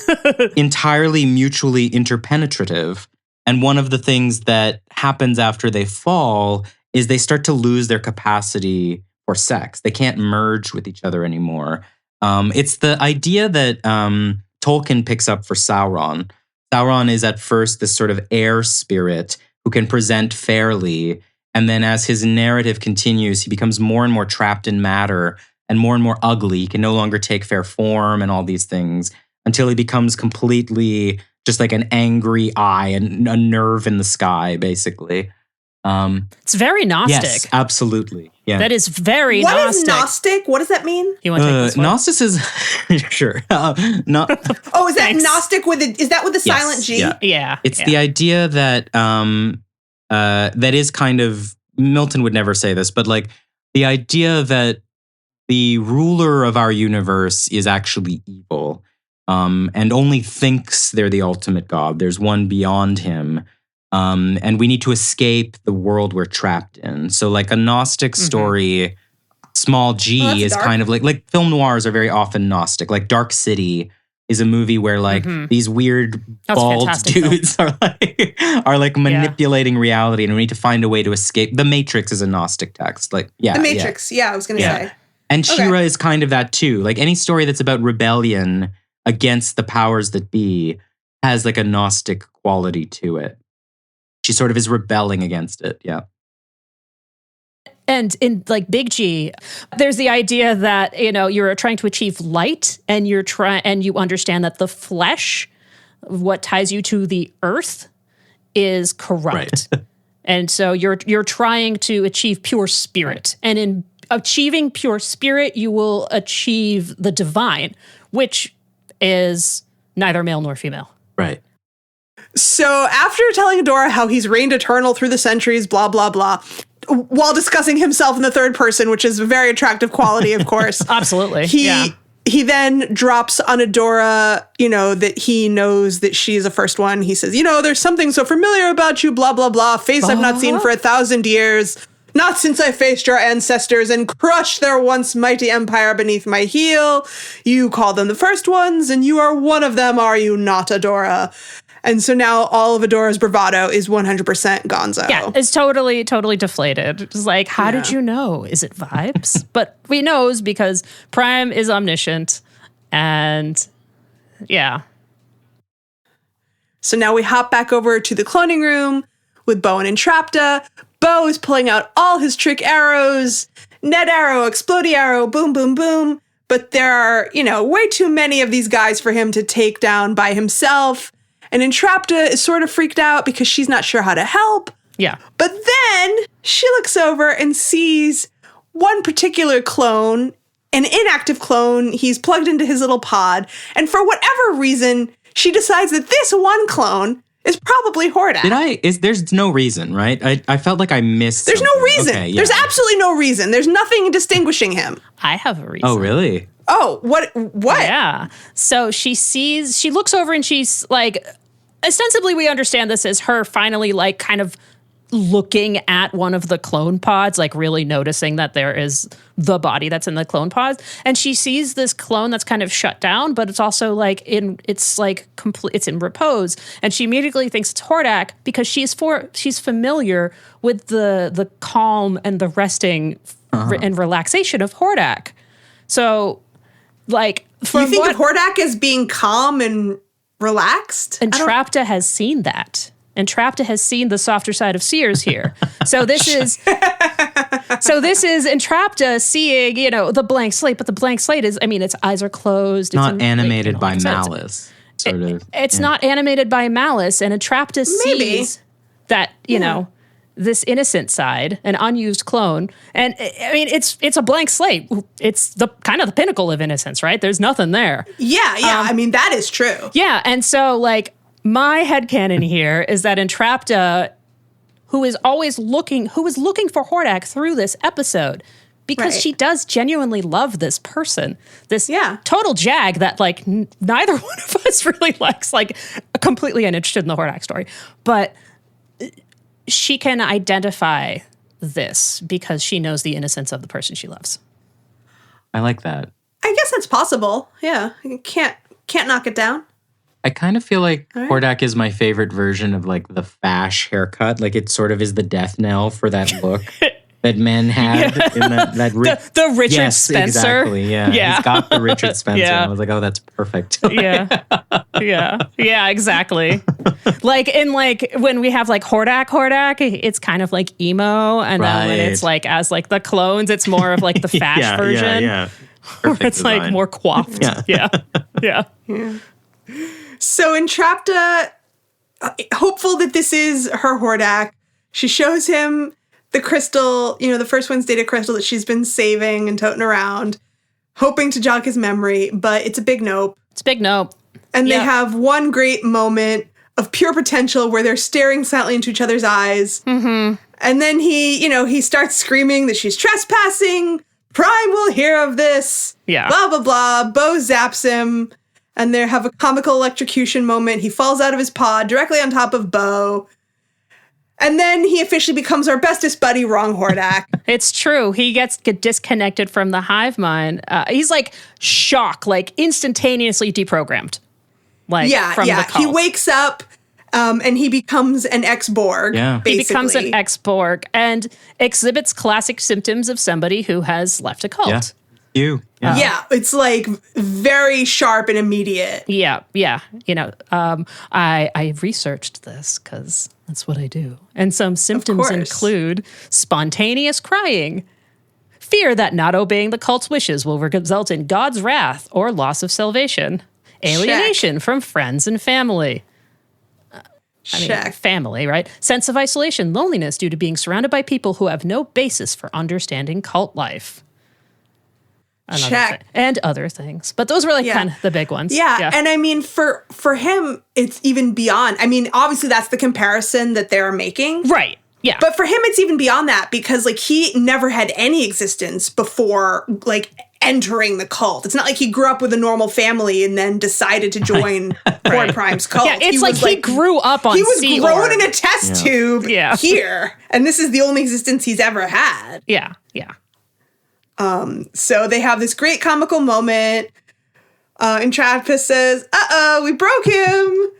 entirely mutually interpenetrative. And one of the things that happens after they fall is they start to lose their capacity for sex. They can't merge with each other anymore. It's the idea that Tolkien picks up for Sauron. Sauron is at first this sort of air spirit who can present fairly. And then as his narrative continues, he becomes more and more trapped in matter and more ugly. He can no longer take fair form and all these things until he becomes completely just like an angry eye and a nerve in the sky, basically. It's very Gnostic. Yes, absolutely. Yeah. That is very What Gnostic. is Gnostic? What does that mean? You want to take this one? Gnosis is sure. Oh, is that Thanks. Gnostic with is that with the Yes, silent G? yeah. Yeah. It's the idea that that is kind of, Milton would never say this, but like the idea that the ruler of our universe is actually evil, and only thinks they're the ultimate god. There's one beyond him. And we need to escape the world we're trapped in. So like a Gnostic story, small g is dark. kind of like film noirs are very often Gnostic. Like Dark City is a movie where like these weird That's a bald fantastic film. dudes are like manipulating reality, and we need to find a way to escape. The Matrix is a Gnostic text. Like The Matrix. Yeah, I was going to say. And She-Ra is kind of that too. Like any story that's about rebellion against the powers that be has like a Gnostic quality to it. She sort of is rebelling against it. Yeah. And in like Big G, there's the idea that, you're trying to achieve light and you understand that the flesh, what ties you to the earth, is corrupt. Right. And so you're trying to achieve pure spirit. And in achieving pure spirit, you will achieve the divine, which is neither male nor female. Right. So after telling Adora how he's reigned eternal through the centuries, blah, blah, blah, while discussing himself in the third person, which is a very attractive quality, of course. Absolutely. He then drops on Adora, that he knows that she's a first one. He says, there's something so familiar about you, blah, blah, blah. Face I've not seen for 1,000 years. Not since I faced your ancestors and crushed their once mighty empire beneath my heel. You call them the first ones, and you are one of them, are you not, Adora? And so now all of Adora's bravado is 100% gonzo. Yeah, it's totally deflated. It's like, how did you know? Is it vibes? But he knows because Prime is omniscient, and Yeah. So now we hop back over to the cloning room with Bo and Entrapta. Bo is pulling out all his trick arrows. Net arrow, explodey arrow, boom, boom, boom. But there are, way too many of these guys for him to take down by himself. And Entrapta is sort of freaked out because she's not sure how to help. Yeah. But then she looks over and sees one particular clone, an inactive clone. He's plugged into his little pod. And for whatever reason, she decides that this one clone is probably Hordak. There's no reason, right? I felt like I missed There's something. no reason. Okay, yeah. There's absolutely no reason. There's nothing distinguishing him. I have a reason. Oh, really? Oh, what? Yeah. So she looks over and she's like, ostensibly we understand this as her finally like kind of looking at one of the clone pods, like really noticing that there is the body that's in the clone pods. And she sees this clone that's kind of shut down, but it's also like it's in repose. And she immediately thinks it's Hordak because she's familiar with the calm and the resting and relaxation of Hordak. So like, you think of Hordak as being calm and relaxed? Entrapta has seen that. Entrapta has seen the softer side of Sears here. So this is Entrapta seeing, the blank slate, but the blank slate is, its eyes are closed. Not animated by malice. Sort of. It's not animated by malice, and Entrapta sees that, this innocent side, an unused clone. And it's a blank slate. It's the kind of the pinnacle of innocence, right? There's nothing there. Yeah. That is true. Yeah. And so like, my headcanon here is that Entrapta, who is looking for Hordak through this episode, because she does genuinely love this person, this total jag that like neither one of us really likes, like completely uninterested in the Hordak story, but she can identify this because she knows the innocence of the person she loves. I like that. I guess that's possible. Yeah, you can't knock it down. I kind of feel like Hordak is my favorite version of like the fash haircut. Like it sort of is the death knell for that look that men had in that the Richard Spencer. Exactly. Yeah. He's got the Richard Spencer. Yeah. I was like, oh, that's perfect. Yeah, exactly. Like in like when we have like Hordak, it's kind of like emo, and then when it's like as like the clones, it's more of like the fash version. Yeah. It's design. like more coiffed. Yeah. So Entrapta, hopeful that this is her Hordak, she shows him the crystal, the first one's data crystal that she's been saving and toting around, hoping to jog his memory, but it's a big nope. It's a big nope. And they have one great moment of pure potential where they're staring silently into each other's eyes. Mm-hmm. And then he starts screaming that she's trespassing. Prime will hear of this. Yeah. Blah, blah, blah. Bo zaps him. And they have a comical electrocution moment. He falls out of his pod directly on top of Bo. And then he officially becomes our bestest buddy, Wrong Hordak. It's true. He gets disconnected from the hive mind. He's like shocked, like instantaneously deprogrammed. Like from the cult. He wakes up and he becomes an ex-Borg. Yeah. Basically. He becomes an ex-Borg and exhibits classic symptoms of somebody who has left a cult. Yeah. Yeah, it's like very sharp and immediate. Yeah. I researched this because that's what I do. And some symptoms include spontaneous crying, fear that not obeying the cult's wishes will result in God's wrath or loss of salvation, alienation from friends and family. Family, right? Sense of isolation, loneliness due to being surrounded by people who have no basis for understanding cult life. And other things. But those were like kind of the big ones. Yeah. And for him, it's even beyond. Obviously that's the comparison that they're making. Right. Yeah. But for him, it's even beyond that because like he never had any existence before like entering the cult. It's not like he grew up with a normal family and then decided to join Horde Prime's cult. Yeah, it's like he grew up on He was Sea grown Org. in a test tube here. And this is the only existence he's ever had. Yeah. So they have this great comical moment. Entrapta says, we broke him.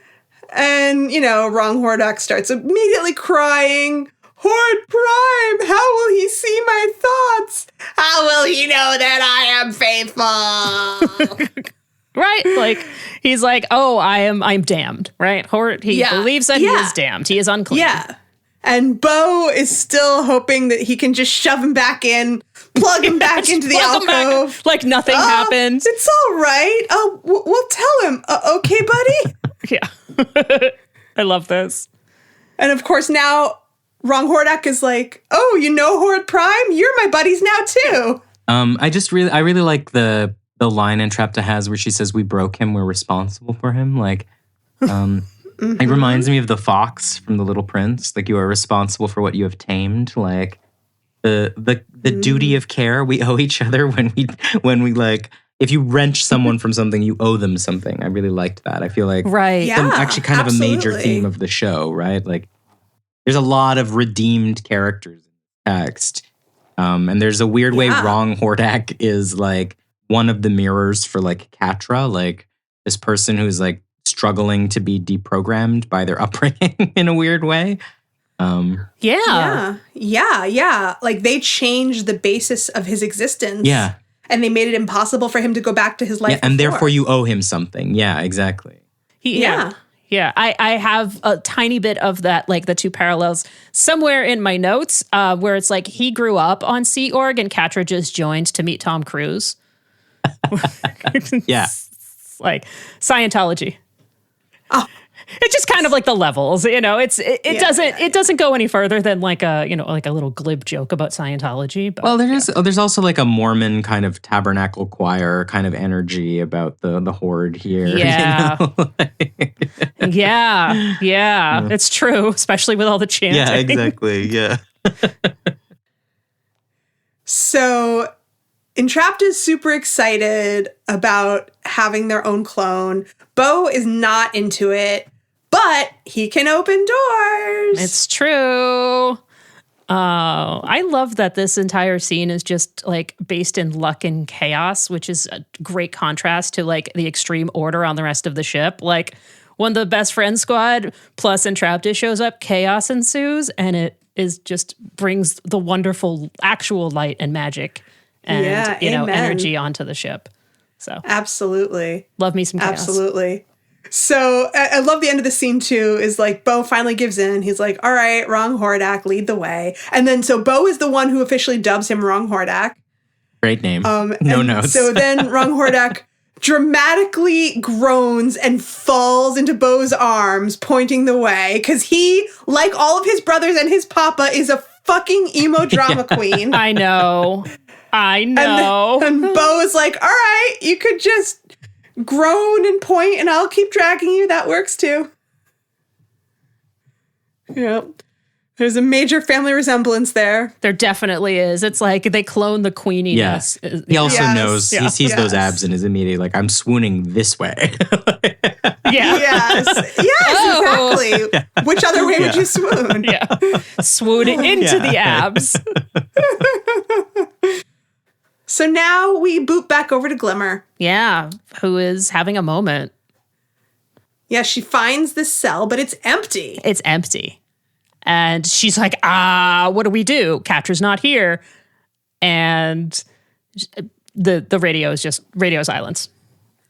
And, Wrong Hordak starts immediately crying. Horde Prime, how will he see my thoughts? How will he know that I am faithful? Right? Like, he's like, oh, I'm damned, right? He believes that he is damned. He is unclean. Yeah. And Bo is still hoping that he can just shove him back in, plug him back into the alcove. Like nothing happened. It's all right. Oh, we'll tell him. Okay, buddy? Yeah. I love this. And of course, now Rong Hordak is like, oh, you know Horde Prime? You're my buddies now, too. I really like the line Entrapta has where she says, we broke him, we're responsible for him. Like, it reminds me of the fox from The Little Prince. Like, you are responsible for what you have tamed. Like, the duty of care we owe each other when we like, if you wrench someone from something, you owe them something. I really liked that. I feel like actually kind of a major theme of the show, right? Like, there's a lot of redeemed characters in the text. And there's a weird way Rong Hordak is like one of the mirrors for like Catra, like this person who's like struggling to be deprogrammed by their upbringing in a weird way. Yeah. Like they changed the basis of his existence. Yeah. And they made it impossible for him to go back to his life. Yeah, and therefore you owe him something. Yeah, exactly. Yeah, I have a tiny bit of that, like the two parallels somewhere in my notes where it's like he grew up on Sea Org and Catra just joined to meet Tom Cruise. Yeah. It's like Scientology. Oh. It's just kind of like the levels, you know. It doesn't go any further than like a little glib joke about Scientology. But, well, there's also like a Mormon kind of tabernacle choir kind of energy about the horde here. Yeah, you know? yeah, it's true, especially with all the chanting. Yeah, exactly. Yeah. So, Entrapped is super excited about having their own clone. Bo is not into it, but he can open doors. It's true. I love that this entire scene is just like based in luck and chaos, which is a great contrast to like the extreme order on the rest of the ship. Like when the best friend squad plus Entrapped shows up, chaos ensues, and it is just brings the wonderful actual light and magic and energy onto the ship. So absolutely, love me some chaos. Absolutely. So I love the end of the scene too. Is like Bo finally gives in. He's like, "All right, Rong Hordak, lead the way." And then so Bo is the one who officially dubs him Rong Hordak. Great name. No notes. So then Rong Hordak dramatically groans and falls into Bo's arms, pointing the way because he, like all of his brothers and his papa, is a fucking emo drama queen. I know. And Bo is like, all right, you could just groan and point and I'll keep dragging you. That works too. Yeah. There's a major family resemblance there. There definitely is. It's like they clone the queeniness. Yes. He also knows, he sees those abs and is immediately like, I'm swooning this way. Yes, exactly. Yeah. Which other way would you swoon? Yeah. Swoon into the abs. So now we boot back over to Glimmer. Yeah, who is having a moment. Yeah, she finds this cell, but it's empty. It's empty. And she's like, what do we do? Catra's not here. And the radio is just radio silence.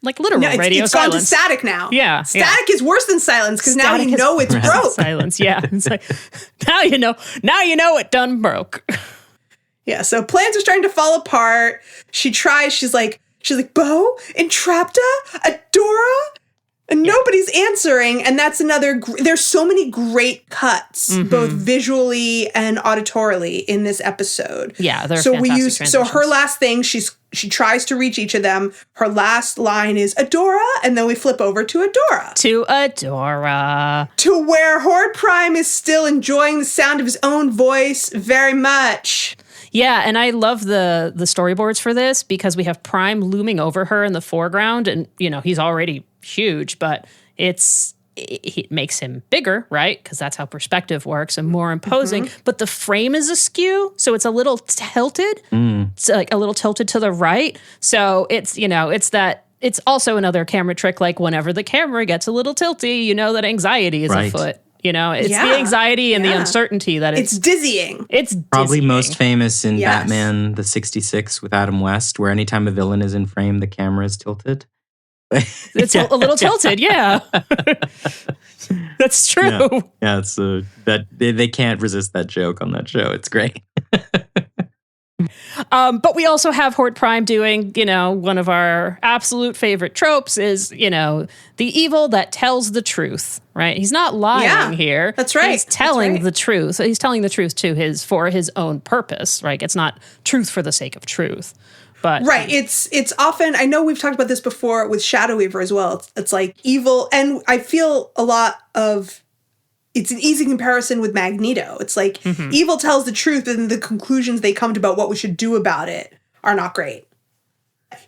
Like literal radio it's silence. Gone to static now. Yeah. Static is worse than silence because now you know it's broke. Silence, yeah. It's like, now you know it done broke. Yeah, so plans are starting to fall apart. She's like, Bo, Entrapta, Adora, and nobody's answering. And that's another, there's so many great cuts, both visually and auditorily in this episode. Yeah, they're fantastic so her last thing, she tries to reach each of them. Her last line is Adora, and then we flip over to Adora. To where Horde Prime is still enjoying the sound of his own voice very much. Yeah, and I love the storyboards for this because we have Prime looming over her in the foreground, and he's already huge, but it makes him bigger, right? Because that's how perspective works and more imposing. But the frame is askew, so it's a little tilted. It's like a little tilted to the right. So it's it's also another camera trick. Like whenever the camera gets a little tilty, you know that anxiety is afoot. It's the anxiety and the uncertainty that it's dizzying. It's probably most famous in Batman the 66 with Adam West, where anytime a villain is in frame, the camera is tilted. It's a little tilted, yeah. That's true. Yeah, it's that they can't resist that joke on that show. It's great. But we also have Horde Prime doing, one of our absolute favorite tropes is, the evil that tells the truth, right? He's not lying here. That's right. He's telling the truth. So he's telling the truth for his own purpose, right? It's not truth for the sake of truth. But right. It's often, I know we've talked about this before with Shadow Weaver as well. It's like evil. And I feel a lot of, it's an easy comparison with Magneto. It's like evil tells the truth, and the conclusions they come to about what we should do about it are not great.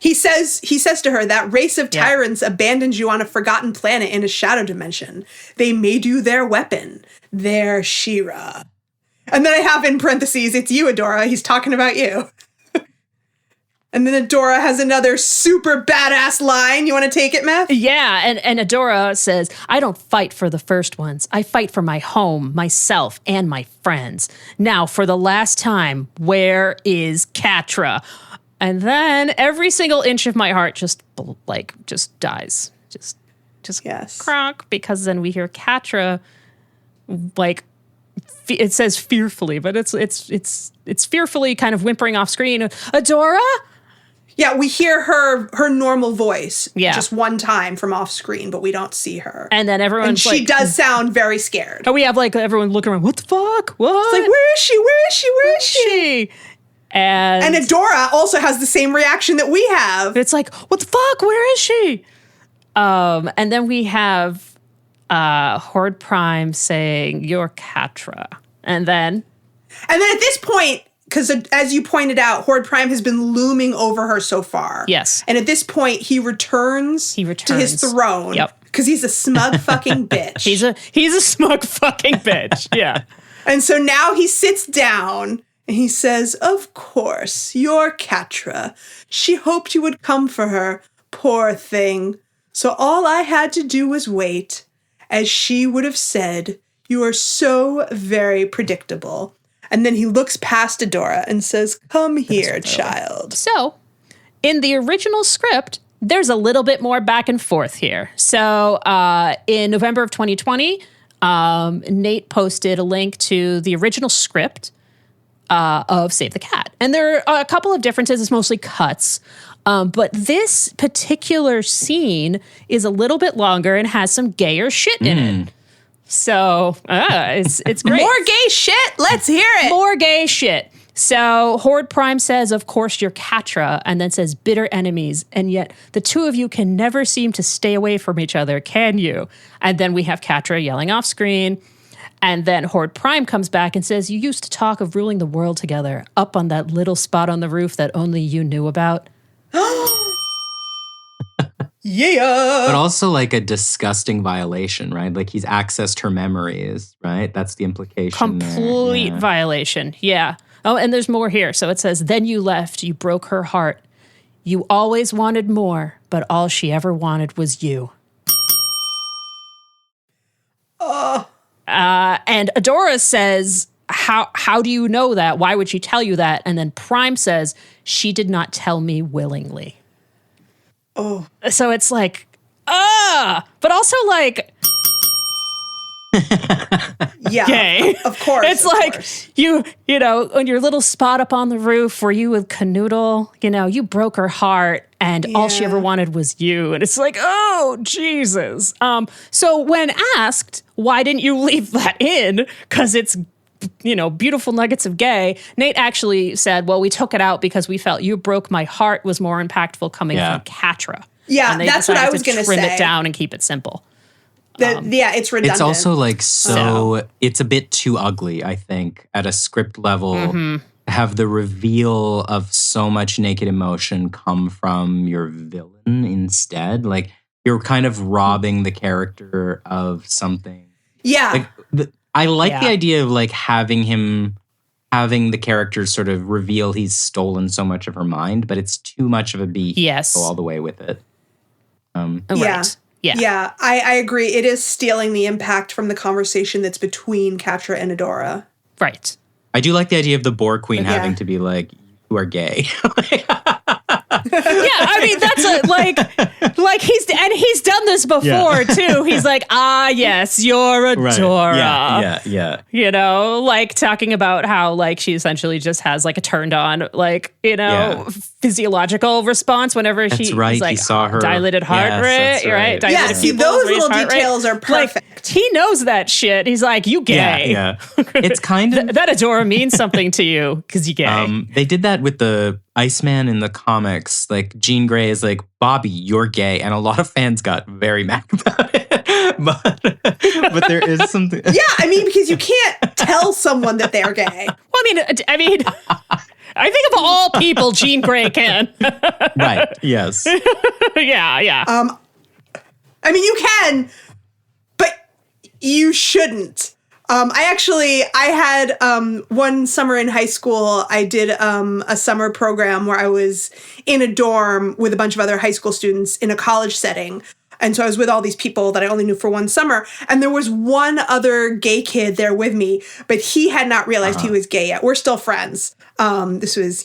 He says to her, that race of tyrants abandoned you on a forgotten planet in a shadow dimension. They made you their weapon, their She-Ra. And then I have in parentheses, it's you, Adora. He's talking about you. And then Adora has another super badass line. You want to take it, Meth? Yeah, and Adora says, I don't fight for the first ones. I fight for my home, myself, and my friends. Now, for the last time, where is Catra? And then every single inch of my heart just dies. Just cronk, because then we hear Catra, it says fearfully, but it's fearfully kind of whimpering off screen. Adora? Yeah, we hear her normal voice just one time from off screen, but we don't see her. And then and she does sound very scared. And we have everyone looking around, what the fuck? What? It's like, where is she? Where is she? Where is she? And Adora also has the same reaction that we have. It's like, what the fuck? Where is she? And then we have Horde Prime saying, you're Catra. And then at this point, because as you pointed out, Horde Prime has been looming over her so far. Yes. And at this point, he returns to his throne. Yep. Because he's a smug fucking bitch. He's a smug fucking bitch. Yeah. And so now he sits down and he says, of course, you're Catra. She hoped you would come for her. Poor thing. So all I had to do was wait. As she would have said, you are so very predictable. And then he looks past Adora and says, come here, child. So, in the original script, there's a little bit more back and forth here. So, in November of 2020, Nate posted a link to the original script of Save the Cat. And there are a couple of differences. It's mostly cuts. But this particular scene is a little bit longer and has some gayer shit in it. So it's great. More gay shit? Let's hear it. More gay shit. So Horde Prime says, of course, you're Catra, and then says, bitter enemies, and yet the two of you can never seem to stay away from each other, can you? And then we have Catra yelling off screen, and then Horde Prime comes back and says, you used to talk of ruling the world together, up on that little spot on the roof that only you knew about. Yeah. But also a disgusting violation, right? He's accessed her memories, right? That's the implication. Complete violation. Yeah. Oh, and there's more here. So it says, then you left, you broke her heart. You always wanted more, but all she ever wanted was you. And Adora says, how do you know that? Why would she tell you that? And then Prime says, she did not tell me willingly. Oh. So it's like, but also yeah, gay. Of course. It's course. You on your little spot up on the roof where you with Canoodle, you broke her heart and all she ever wanted was you. And it's like, oh, Jesus. So when asked, why didn't you leave that in? Because it's, beautiful nuggets of gay. Nate actually said, well, we took it out because we felt you broke my heart was more impactful coming from Catra. Yeah, that's what I was going to say. Trim it down and keep it simple. It's redundant. It's also it's a bit too ugly, I think, at a script level. Have the reveal of so much naked emotion come from your villain instead. You're kind of robbing the character of something. Yeah. I like the idea of having the character sort of reveal he's stolen so much of her mind, but it's too much of a beat to go all the way with it. Right. Yeah, I agree. It is stealing the impact from the conversation that's between Catra and Adora. Right. I do like the idea of the Boar Queen having to be you are gay. I mean, that's he's done this before too. He's like, yes, you're a Dora. Yeah. You know, like talking about how like she essentially just has like a turned on, like, you know, physiological response whenever That's she's right. like he saw her dilated heart rate, right? Yeah, see, those little details are perfect. Like, he knows that shit. He's like, you gay. Yeah. It's kind of that Adora means something to you because you gay. They did that with the Iceman in the comics. Like Jean Grey is like, Bobby, you're gay, and a lot of fans got very mad about it. but there is something. Yeah, I mean, because you can't tell someone that they're gay. Well, I mean, I think of all people, Jean Grey can. Right. Yes. Yeah. I mean, you can, but you shouldn't. I had one summer in high school, I did a summer program where I was in a dorm with a bunch of other high school students in a college setting. And so I was with all these people that I only knew for one summer. And there was one other gay kid there with me, but he had not realized he was gay yet. We're still friends. This was,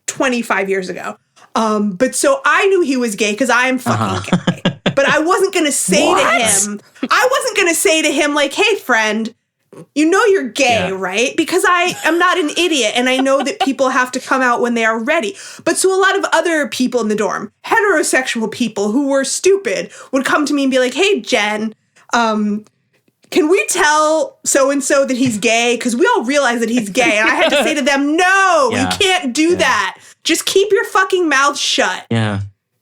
25 years ago. But so I knew he was gay because I am fucking gay. But I wasn't going to say to him, like, hey, friend, you know you're gay, right? Because I am not an idiot and I know that people have to come out when they are ready. But so a lot of other people in the dorm, heterosexual people who were stupid, would come to me and be like, hey, Jen, can we tell so-and-so that he's gay? Because we all realize that he's gay. And I had to say to them, no, you can't do that. Just keep your fucking mouth shut. Yeah.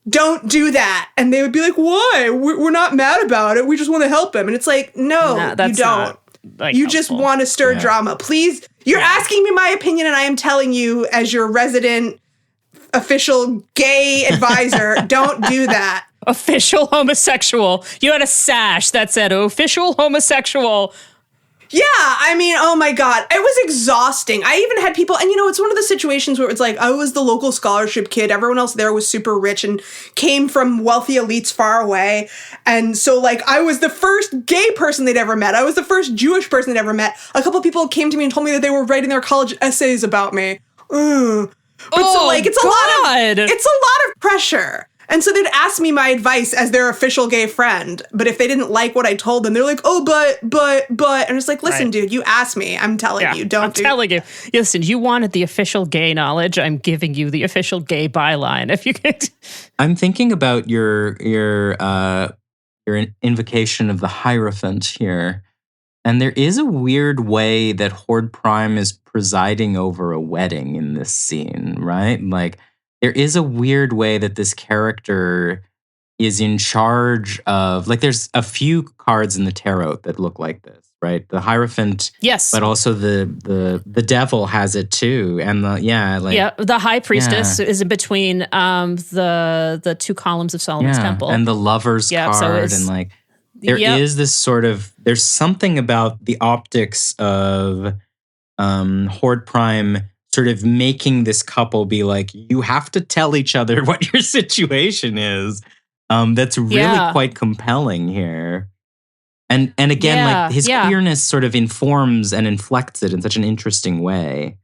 Don't do that. And they would be like, why? We're not mad about it. We just want to help him. And it's like, no, you don't. You just want to stir drama. Please, you're asking me my opinion and I am telling you as your resident official gay advisor, don't do that. Official homosexual. You had a sash that said official homosexual. Yeah, I mean, oh my God. It was exhausting. I even had people, and it's one of the situations where it's like, I was the local scholarship kid. Everyone else there was super rich and came from wealthy elites far away. And so, like, I was the first gay person they'd ever met. I was the first Jewish person they'd ever met. A couple of people came to me and told me that they were writing their college essays about me. But so, like, it's a lot of pressure. And so they'd ask me my advice as their official gay friend. But if they didn't like what I told them, they're like, oh, but. And it's like, listen, dude, you asked me. I'm telling you. I'm telling you. Listen, you wanted the official gay knowledge. I'm giving you the official gay byline. If you could. I'm thinking about your invocation of the Hierophant here. And there is a weird way that Horde Prime is presiding over a wedding in this scene, right? Like, there is a weird way that this character is in charge of, like, there's a few cards in the tarot that look like this, right? The Hierophant, yes, but also the devil has it too, and the High Priestess is in between the two columns of Solomon's Temple, and the Lover's card, and like there is this sort of, there's something about the optics of Horde Prime sort of making this couple be like, you have to tell each other what your situation is. That's really quite compelling here. And again, like his queerness sort of informs and inflects it in such an interesting way.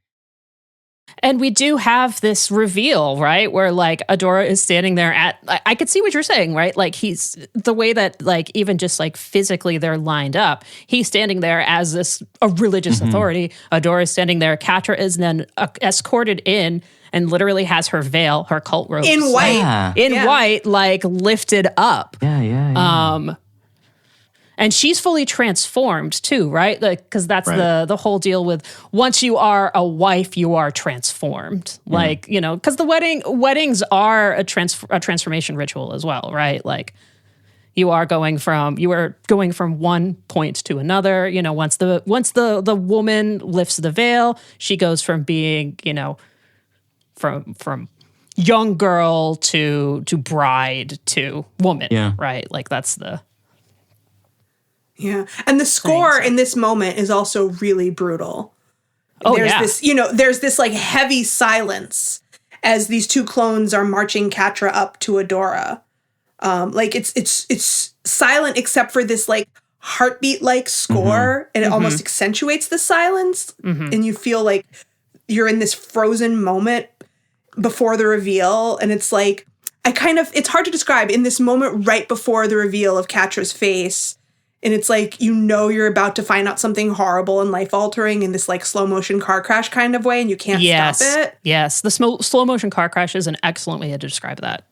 And we do have this reveal, right? Where like Adora is standing there I could see what you're saying, right? Like he's the way that like even just like physically they're lined up. He's standing there as a religious authority. Adora is standing there. Catra is then escorted in and literally has her veil, her cult robes. In white. White, like lifted up. Yeah. And she's fully transformed too, right? Like, because that's the whole deal with once you are a wife, you are transformed. Yeah. Like, because the weddings are a transformation ritual as well, right? Like, you are going from one point to another. Once the woman lifts the veil, she goes from being, from young girl to bride to woman, right? Like that's the. Yeah. And the score in this moment is also really brutal. There's this like heavy silence as these two clones are marching Catra up to Adora. Like it's silent except for this like heartbeat like score, and it almost accentuates the silence, and you feel like you're in this frozen moment. before the reveal. And it's like, it's hard to describe in this moment right before the reveal of Catra's face. And it's like, you're about to find out something horrible and life-altering in this like slow motion car crash kind of way, and you can't stop it. Yes, the slow motion car crash is an excellent way to describe that.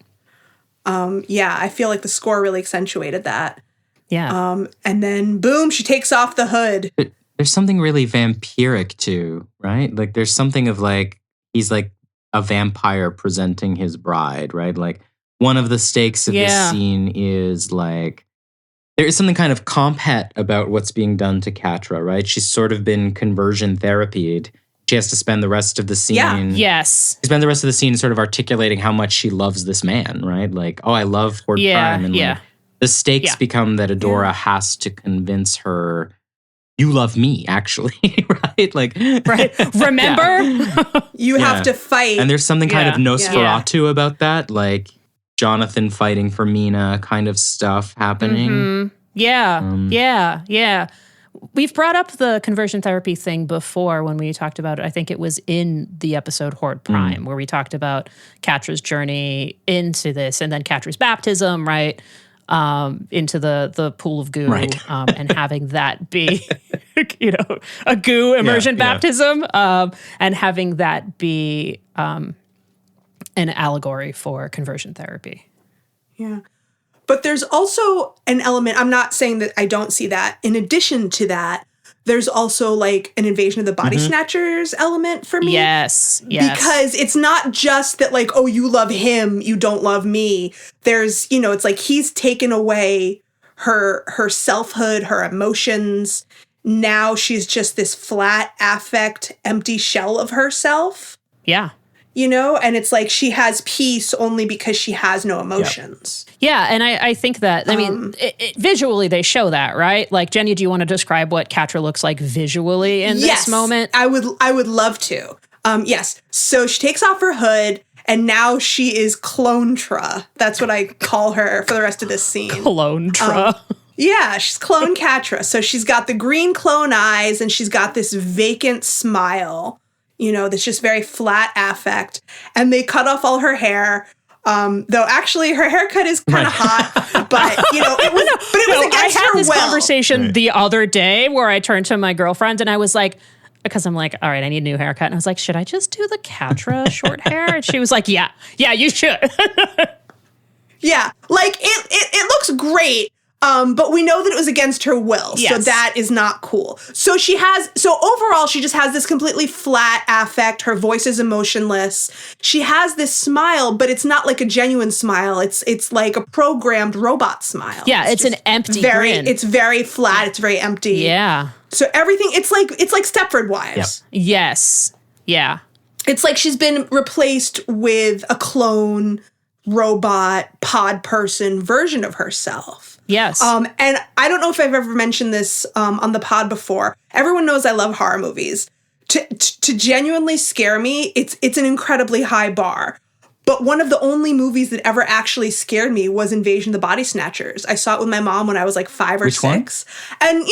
Yeah, I feel like the score really accentuated that. Yeah. And then boom, she takes off the hood. There's something really vampiric too, right? Like there's something of like, he's like a vampire presenting his bride, right? Like one of the stakes of this scene is like, there is something kind of comphet about what's being done to Catra, right? She's sort of been conversion therapied. She has to spend the rest of the scene. Yeah. Yes. Spend the rest of the scene sort of articulating how much she loves this man, right? Like, oh, I love Horde Prime. And like, the stakes become that Adora has to convince her, you love me, actually, right? Like, right. Remember? You have to fight. And there's something kind of Nosferatu about that, like Jonathan fighting for Mina kind of stuff happening. Mm-hmm. Yeah. We've brought up the conversion therapy thing before when we talked about it. I think it was in the episode Horde Prime where we talked about Catra's journey into this and then Catra's baptism, right? Into the pool of goo, right. And having that be, a goo immersion baptism, and having that be an allegory for conversion therapy. Yeah. But there's also an element, I'm not saying that I don't see that. In addition to that, there's also like an invasion of the body snatchers element for me. Yes. Because it's not just that like, oh, you love him, you don't love me. There's, it's like he's taken away her selfhood, her emotions. Now she's just this flat affect, empty shell of herself. Yeah. And it's like she has peace only because she has no emotions. Yeah, and I think that, I mean, visually they show that, right? Like, Jenny, do you want to describe what Catra looks like visually in this moment? I would love to. Yes. So she takes off her hood, and now she is Clone-Tra. That's what I call her for the rest of this scene. Clone-Tra. Yeah, she's Clone Catra. So she's got the green clone eyes, and she's got this vacant smile. That's just very flat affect. And they cut off all her hair. Though actually her haircut is kind of hot, but it was against her will. I had this conversation the other day where I turned to my girlfriend and I was like, because I'm like, all right, I need a new haircut. And I was like, should I just do the Catra short hair? And she was like, yeah, you should. Yeah, like it looks great. But we know that it was against her will, so that is not cool. So overall, she just has this completely flat affect. Her voice is emotionless. She has this smile, but it's not like a genuine smile. It's like a programmed robot smile. Yeah, it's an empty grin. It's very flat. It's very empty. Yeah. So everything, it's like Stepford Wives. Yep. Yes. Yeah. It's like she's been replaced with a clone, robot, pod person version of herself. Yes. And I don't know if I've ever mentioned this on the pod before. Everyone knows I love horror movies. To genuinely scare me, it's an incredibly high bar. But one of the only movies that ever actually scared me was Invasion of the Body Snatchers. I saw it with my mom when I was like 5 or 6. One? And,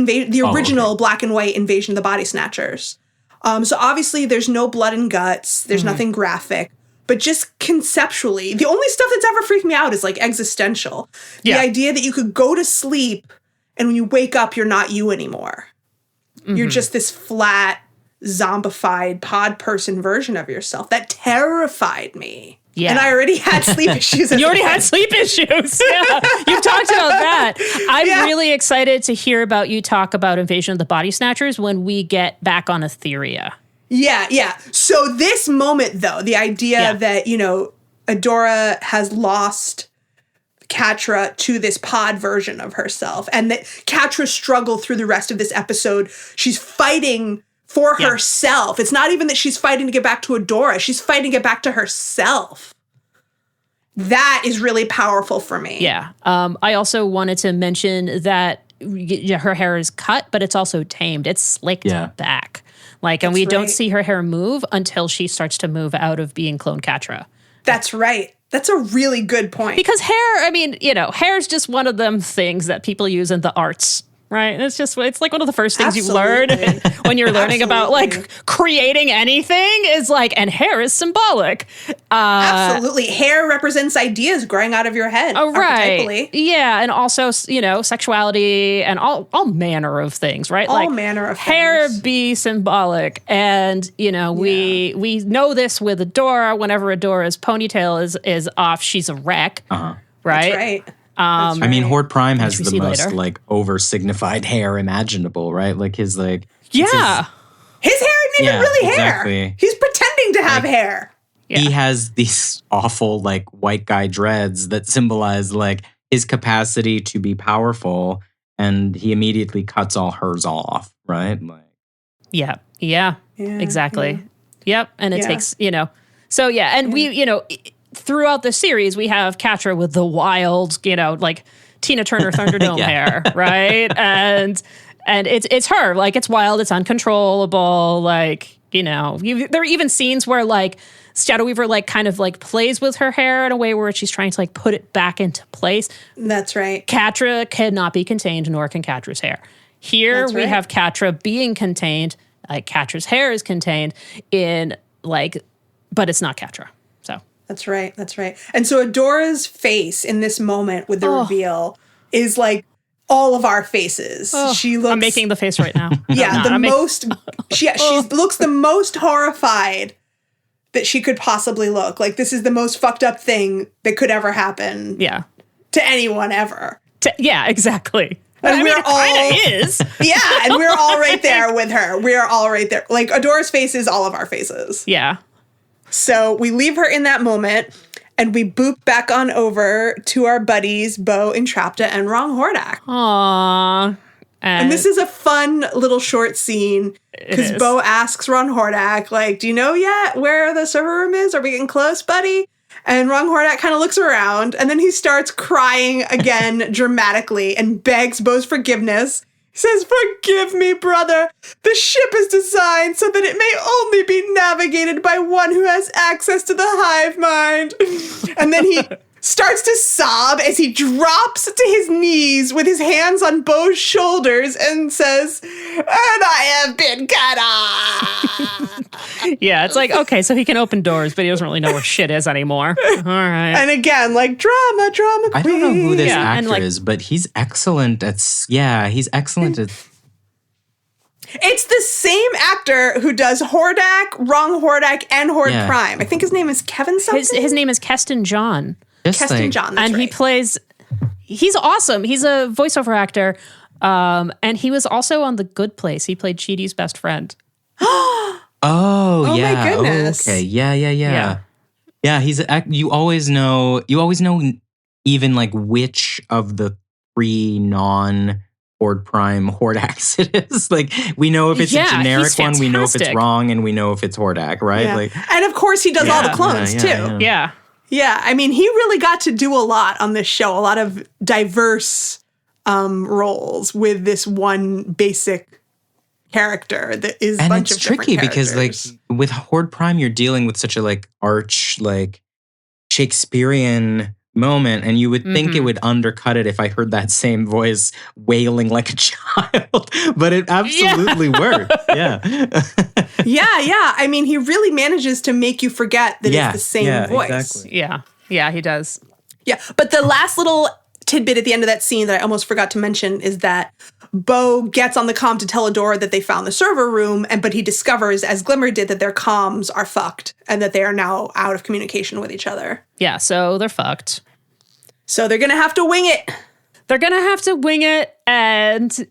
the original black and white Invasion of the Body Snatchers. So obviously there's no blood and guts. There's nothing graphic. But just conceptually, the only stuff that's ever freaked me out is like existential. The idea that you could go to sleep and when you wake up, you're not you anymore. You're just this flat, zombified pod person version of yourself. That terrified me. Yeah. And I already had sleep issues. You already had sleep issues. Yeah. You've talked about that. I'm really excited to hear about you talk about Invasion of the Body Snatchers when we get back on Etheria. Yeah. So this moment, though, the idea that, Adora has lost Catra to this pod version of herself and that Catra's struggle through the rest of this episode, she's fighting for herself. It's not even that she's fighting to get back to Adora. She's fighting to get back to herself. That is really powerful for me. Yeah. I also wanted to mention that her hair is cut, but it's also tamed. It's slicked back. And we don't see her hair move until she starts to move out of being Clone Catra. That's right. That's a really good point. Because hair, hair is just one of them things that people use in the arts, right? It's like one of the first things you learn when you're learning about like creating anything is like, and hair is symbolic. Absolutely. Hair represents ideas growing out of your head. Oh, right. Archetypally. Yeah. And also, sexuality and all manner of things, right? All manner of hair things. be symbolic. And, we know this with Adora. Whenever Adora's ponytail is off, she's a wreck. Uh-huh. Right? That's right. I mean, Horde Prime has we the see most later. like over-signified hair imaginable, right? Like his like Yeah. His hair isn't even really exactly. hair. He's pretending to have hair. Yeah. He has these awful like white guy dreads that symbolize like his capacity to be powerful, and he immediately cuts all hers off, right? Like, Yeah. Exactly. Yep. And it takes, So yeah, and we, throughout the series, we have Catra with the wild, like Tina Turner Thunderdome hair, right? And it's her, like it's wild, it's uncontrollable, like, there are even scenes where like Shadow Weaver like kind of like plays with her hair in a way where she's trying to like put it back into place. That's right. Catra cannot be contained, nor can Catra's hair. Here we have Catra being contained, like Catra's hair is contained in like, but it's not Catra. So That's right. And so Adora's face in this moment with the reveal is like all of our faces. She looks. I'm making the face right now. Yeah, she looks the most horrified that she could possibly look. Like this is the most fucked up thing that could ever happen. Yeah. To anyone ever. Yeah, exactly. And it kind of is. Yeah, and we're all right there with her. We are all right there. Like Adora's face is all of our faces. Yeah. So we leave her in that moment, and we boop back on over to our buddies, Bo, Entrapta, and Wrong Hordak. Aww. And this is a fun little short scene, because Bo asks Ron Hordak, like, do you know yet where the server room is? Are we getting close, buddy? And Ron Hordak kind of looks around, and then he starts crying again dramatically and begs Bo's forgiveness. He says, "Forgive me, brother. The ship is designed so that it may only be navigated by one who has access to the hive mind." And then he starts to sob as he drops to his knees with his hands on Bo's shoulders and says, "And I have been cut off." Yeah, it's like, okay, so he can open doors, but he doesn't really know where shit is anymore. All right. And again, like, drama queen. I don't know who this Yeah, and, actor like- is, but he's excellent at. He's excellent at. It's the same actor who does Hordak, Wrong Hordak, and Horde Yeah. Prime. I think his name is Kevin something. His name is Keston John. Just Keston like, John, that's And right. he plays, he's awesome. He's a voiceover actor. And he was also on The Good Place. He played Chidi's best friend. Oh, my yeah. goodness. Okay. Yeah. Yeah, you always know even like which of the 3 non-Horde Prime Hordaks it is. Like we know if it's a generic he's one, we know if it's fantastic. wrong, and we know if it's Hordak, right? Yeah. Like And of course, he does all the Yeah. clones, too. Yeah. Yeah. I mean, he really got to do a lot on this show, a lot of diverse roles with this one basic character that is a And bunch it's of different tricky because like characters. with Horde Prime, you're dealing with such a like arch, like Shakespearean moment, and you would think it would undercut it if I heard that same voice wailing like a child, but it absolutely worked. Yeah. Yeah. I mean, he really manages to make you forget that it's the same voice. Exactly. Yeah, he does. Yeah, but the last little tidbit at the end of that scene that I almost forgot to mention is that Bo gets on the comm to tell Adora that they found the server room, but he discovers, as Glimmer did, that their comms are fucked and that they are now out of communication with each other. Yeah, so they're fucked. So they're gonna have to wing it. They're going to have to wing it, and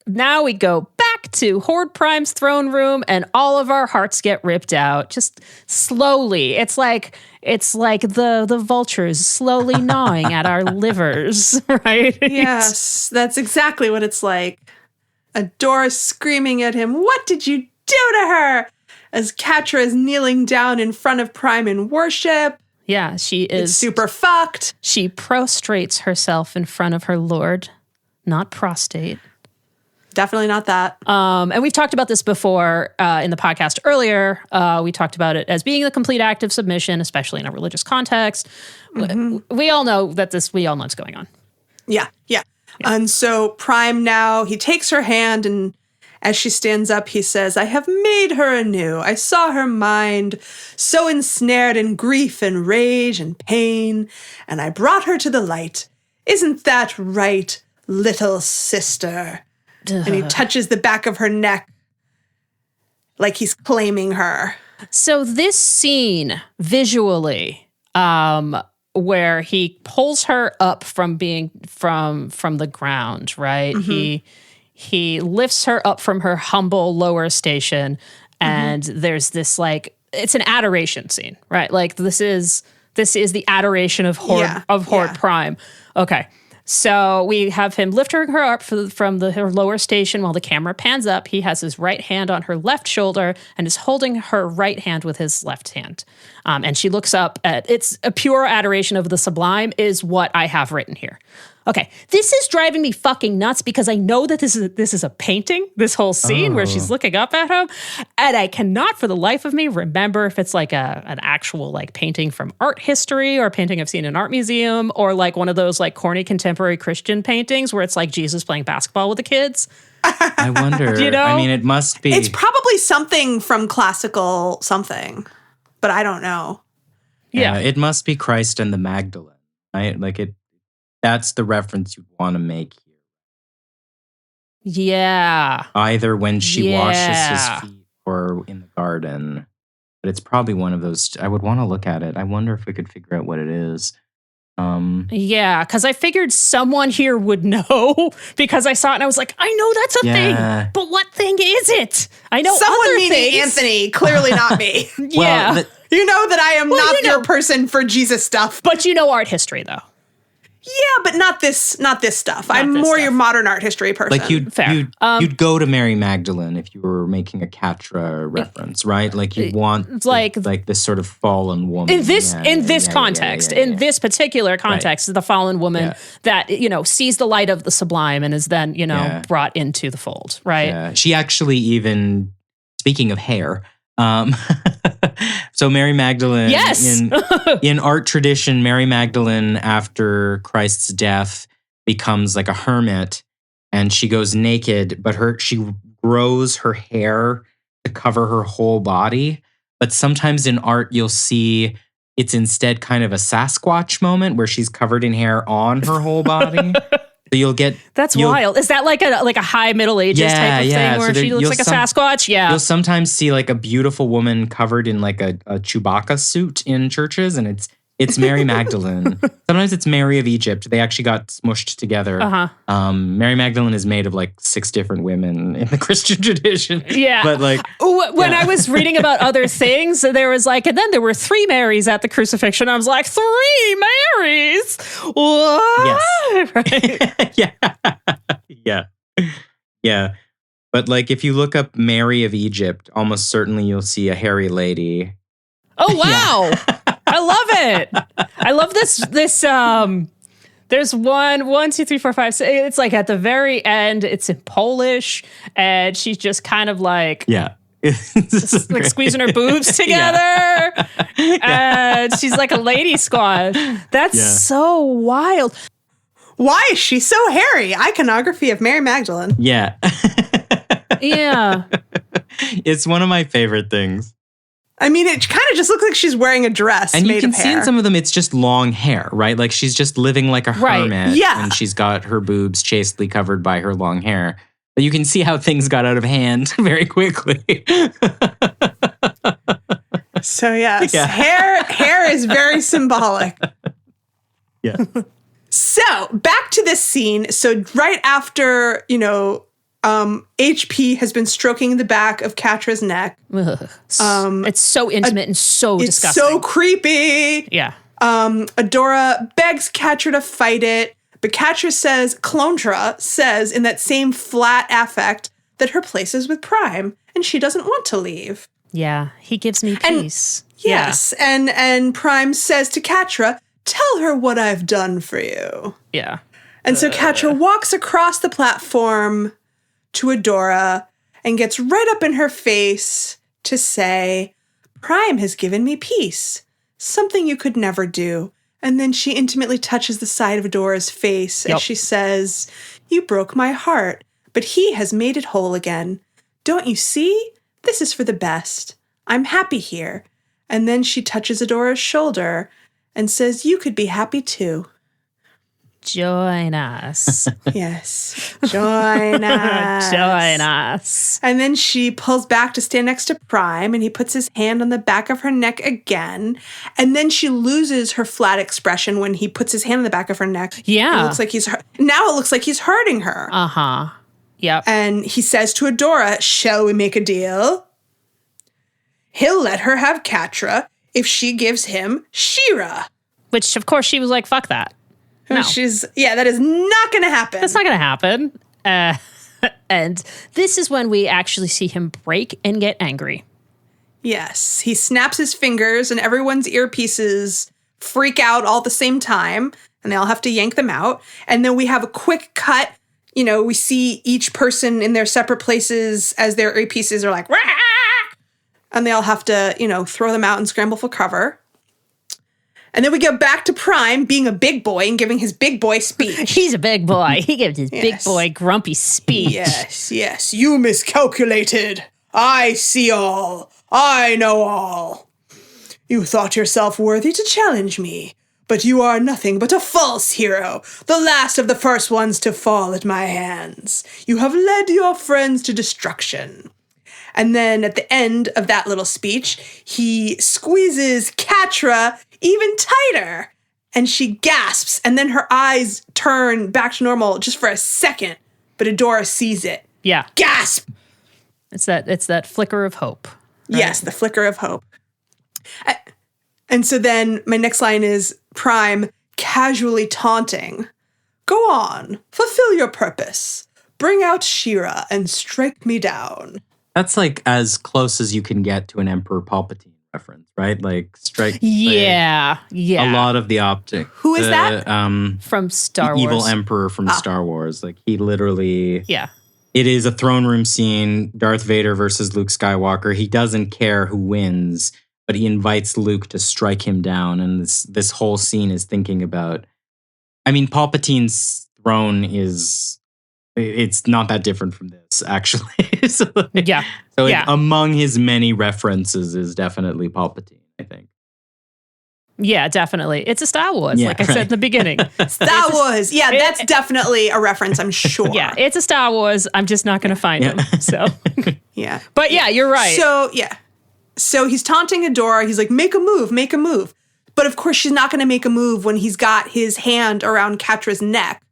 now we go back to Horde Prime's throne room, and all of our hearts get ripped out, just slowly. It's like the vultures slowly gnawing at our livers, right? Yes, that's exactly what it's like. Adora screaming at him, "What did you do to her?" As Catra is kneeling down in front of Prime in worship. Yeah, she It's is super fucked. She prostrates herself in front of her lord, not prostate. Definitely not that. And we've talked about this before in the podcast earlier. We talked about it as being the complete act of submission, especially in a religious context. We all know that we all know what's going on. Yeah. And so Prime now, he takes her hand, and as she stands up, he says, I have made her anew. I saw her mind so ensnared in grief and rage and pain, and I brought her to the light. Isn't that right, little sister? And he touches the back of her neck like he's claiming her. So this scene visually, where he pulls her up from being from the ground, right? He lifts her up from her humble lower station, and there's this like, it's an adoration scene, right? Like this is the adoration of Horde Prime. Okay. So we have him lift her up from her lower station while the camera pans up. He has his right hand on her left shoulder and is holding her right hand with his left hand. And she looks up at, it's a pure adoration of the sublime is what I have written here. Okay, this is driving me fucking nuts because I know that this is a painting, this whole scene where she's looking up at him, and I cannot for the life of me remember if it's like an actual like painting from art history or a painting I've seen in an art museum or like one of those like corny contemporary Christian paintings where it's like Jesus playing basketball with the kids. I wonder. You know? I mean, it must be. It's probably something from classical something, but I don't know. Yeah. It must be Christ and the Magdalene, right? Like it. That's the reference you'd want to make here. Yeah. Either when she washes his feet or in the garden. But it's probably one of those. I would want to look at it. I wonder if we could figure out what it is. Yeah, because I figured someone here would know because I saw it and I was like, I know that's a thing, but what thing is it? I know someone other meaning things. Anthony, clearly not me. Yeah. Well, You know that I am not your person for Jesus stuff. But you know art history, though. Yeah, but not this stuff. I'm more your modern art history person. Like you'd go to Mary Magdalene if you were making a Catra reference, right? Like you want like this sort of fallen woman. In this context, in this particular context, the fallen woman that, sees the light of the sublime and is then, brought into the fold, right? Yeah. She actually even, speaking of hair, so Mary Magdalene, yes. in art tradition, Mary Magdalene after Christ's death becomes like a hermit, and she goes naked, but she grows her hair to cover her whole body. But sometimes in art, you'll see it's instead kind of a Sasquatch moment where she's covered in hair on her whole body. So you'll get wild. Is that like a high Middle Ages type of thing where she looks like a Sasquatch? Yeah. You'll sometimes see like a beautiful woman covered in like a Chewbacca suit in churches, and it's Mary Magdalene. Sometimes it's Mary of Egypt. They actually got smushed together. Mary Magdalene is made of like 6 different women in the Christian tradition. Yeah. But like when I was reading about other things, there was like, and then there were 3 Marys at the crucifixion. I was like, 3 Marys? What? Yes. Right? Yeah. But like if you look up Mary of Egypt, almost certainly you'll see a hairy lady. Oh wow. I love it. I love this there's 1, 2, 3, 4, 5. So it's like at the very end, it's in Polish, and she's just kind of like like squeezing her boobs together. And she's like a lady squad. That's so wild. Why is she so hairy? Iconography of Mary Magdalene. Yeah. Yeah. It's one of my favorite things. I mean, it kind of just looks like she's wearing a dress and made you can of hair. see in some of them, it's just long hair, right? Like she's just living like a hermit. Yeah. And she's got her boobs chastely covered by her long hair. But you can see how things got out of hand very quickly. So yes, hair is very symbolic. Yeah. So back to this scene. So right after, HP has been stroking the back of Catra's neck. It's so intimate and so disgusting. It's so creepy. Yeah. Adora begs Catra to fight it, but Clontra says in that same flat affect that her place is with Prime and she doesn't want to leave. Yeah, he gives me peace. Yes, and Prime says to Catra, tell her what I've done for you. Yeah. And so Catra walks across the platform to Adora and gets right up in her face to say, Prime has given me peace, something you could never do, And then she intimately touches the side of Adora's face as she says, "You broke my heart, but he has made it whole again. Don't you see? This is for the best. I'm happy here." And then she touches Adora's shoulder and says, "You could be happy too." Join us. Yes. Join us. Join us. And then she pulls back to stand next to Prime, and he puts his hand on the back of her neck again. And then she loses her flat expression when he puts his hand on the back of her neck. Yeah. It looks like now it looks like he's hurting her. Uh-huh. Yep. And he says to Adora, "Shall we make a deal? He'll let her have Catra if she gives him She-Ra." Which, of course, she was like, fuck that. No. That is not going to happen. That's not going to happen. And this is when we actually see him break and get angry. Yes. He snaps his fingers and everyone's earpieces freak out all at the same time and they all have to yank them out. And then we have a quick cut. You know, we see each person in their separate places as their earpieces are like, "Rah!" And they all have to, throw them out and scramble for cover. And then we go back to Prime being a big boy and giving his big boy speech. He's a big boy. He gives his big boy grumpy speech. Yes. You miscalculated. I see all. I know all. You thought yourself worthy to challenge me, but you are nothing but a false hero, the last of the first ones to fall at my hands. You have led your friends to destruction. And then at the end of that little speech, he squeezes Catra even tighter, and she gasps, and then her eyes turn back to normal just for a second, but Adora sees it. Yeah. Gasp! It's that flicker of hope. Right? Yes, the flicker of hope. And so then my next line is Prime casually taunting. "Go on, fulfill your purpose. Bring out She-Ra and strike me down." That's like as close as you can get to an Emperor Palpatine reference, right? Like strike. Yeah. A lot of the optic. Who is that? From Star Wars. Evil Emperor from Star Wars. Like he literally. Yeah. It is a throne room scene, Darth Vader versus Luke Skywalker. He doesn't care who wins, but he invites Luke to strike him down. And this whole scene is thinking about, I mean, Palpatine's throne it's not that different from this, actually. So among his many references is definitely Palpatine, I think. Yeah, definitely. It's a Star Wars, like I said in the beginning. Star Wars. Yeah, that's definitely a reference, I'm sure. Yeah, it's a Star Wars. I'm just not going to find him. So, yeah. But yeah, you're right. So he's taunting Adora. He's like, make a move. But of course, she's not going to make a move when he's got his hand around Catra's neck.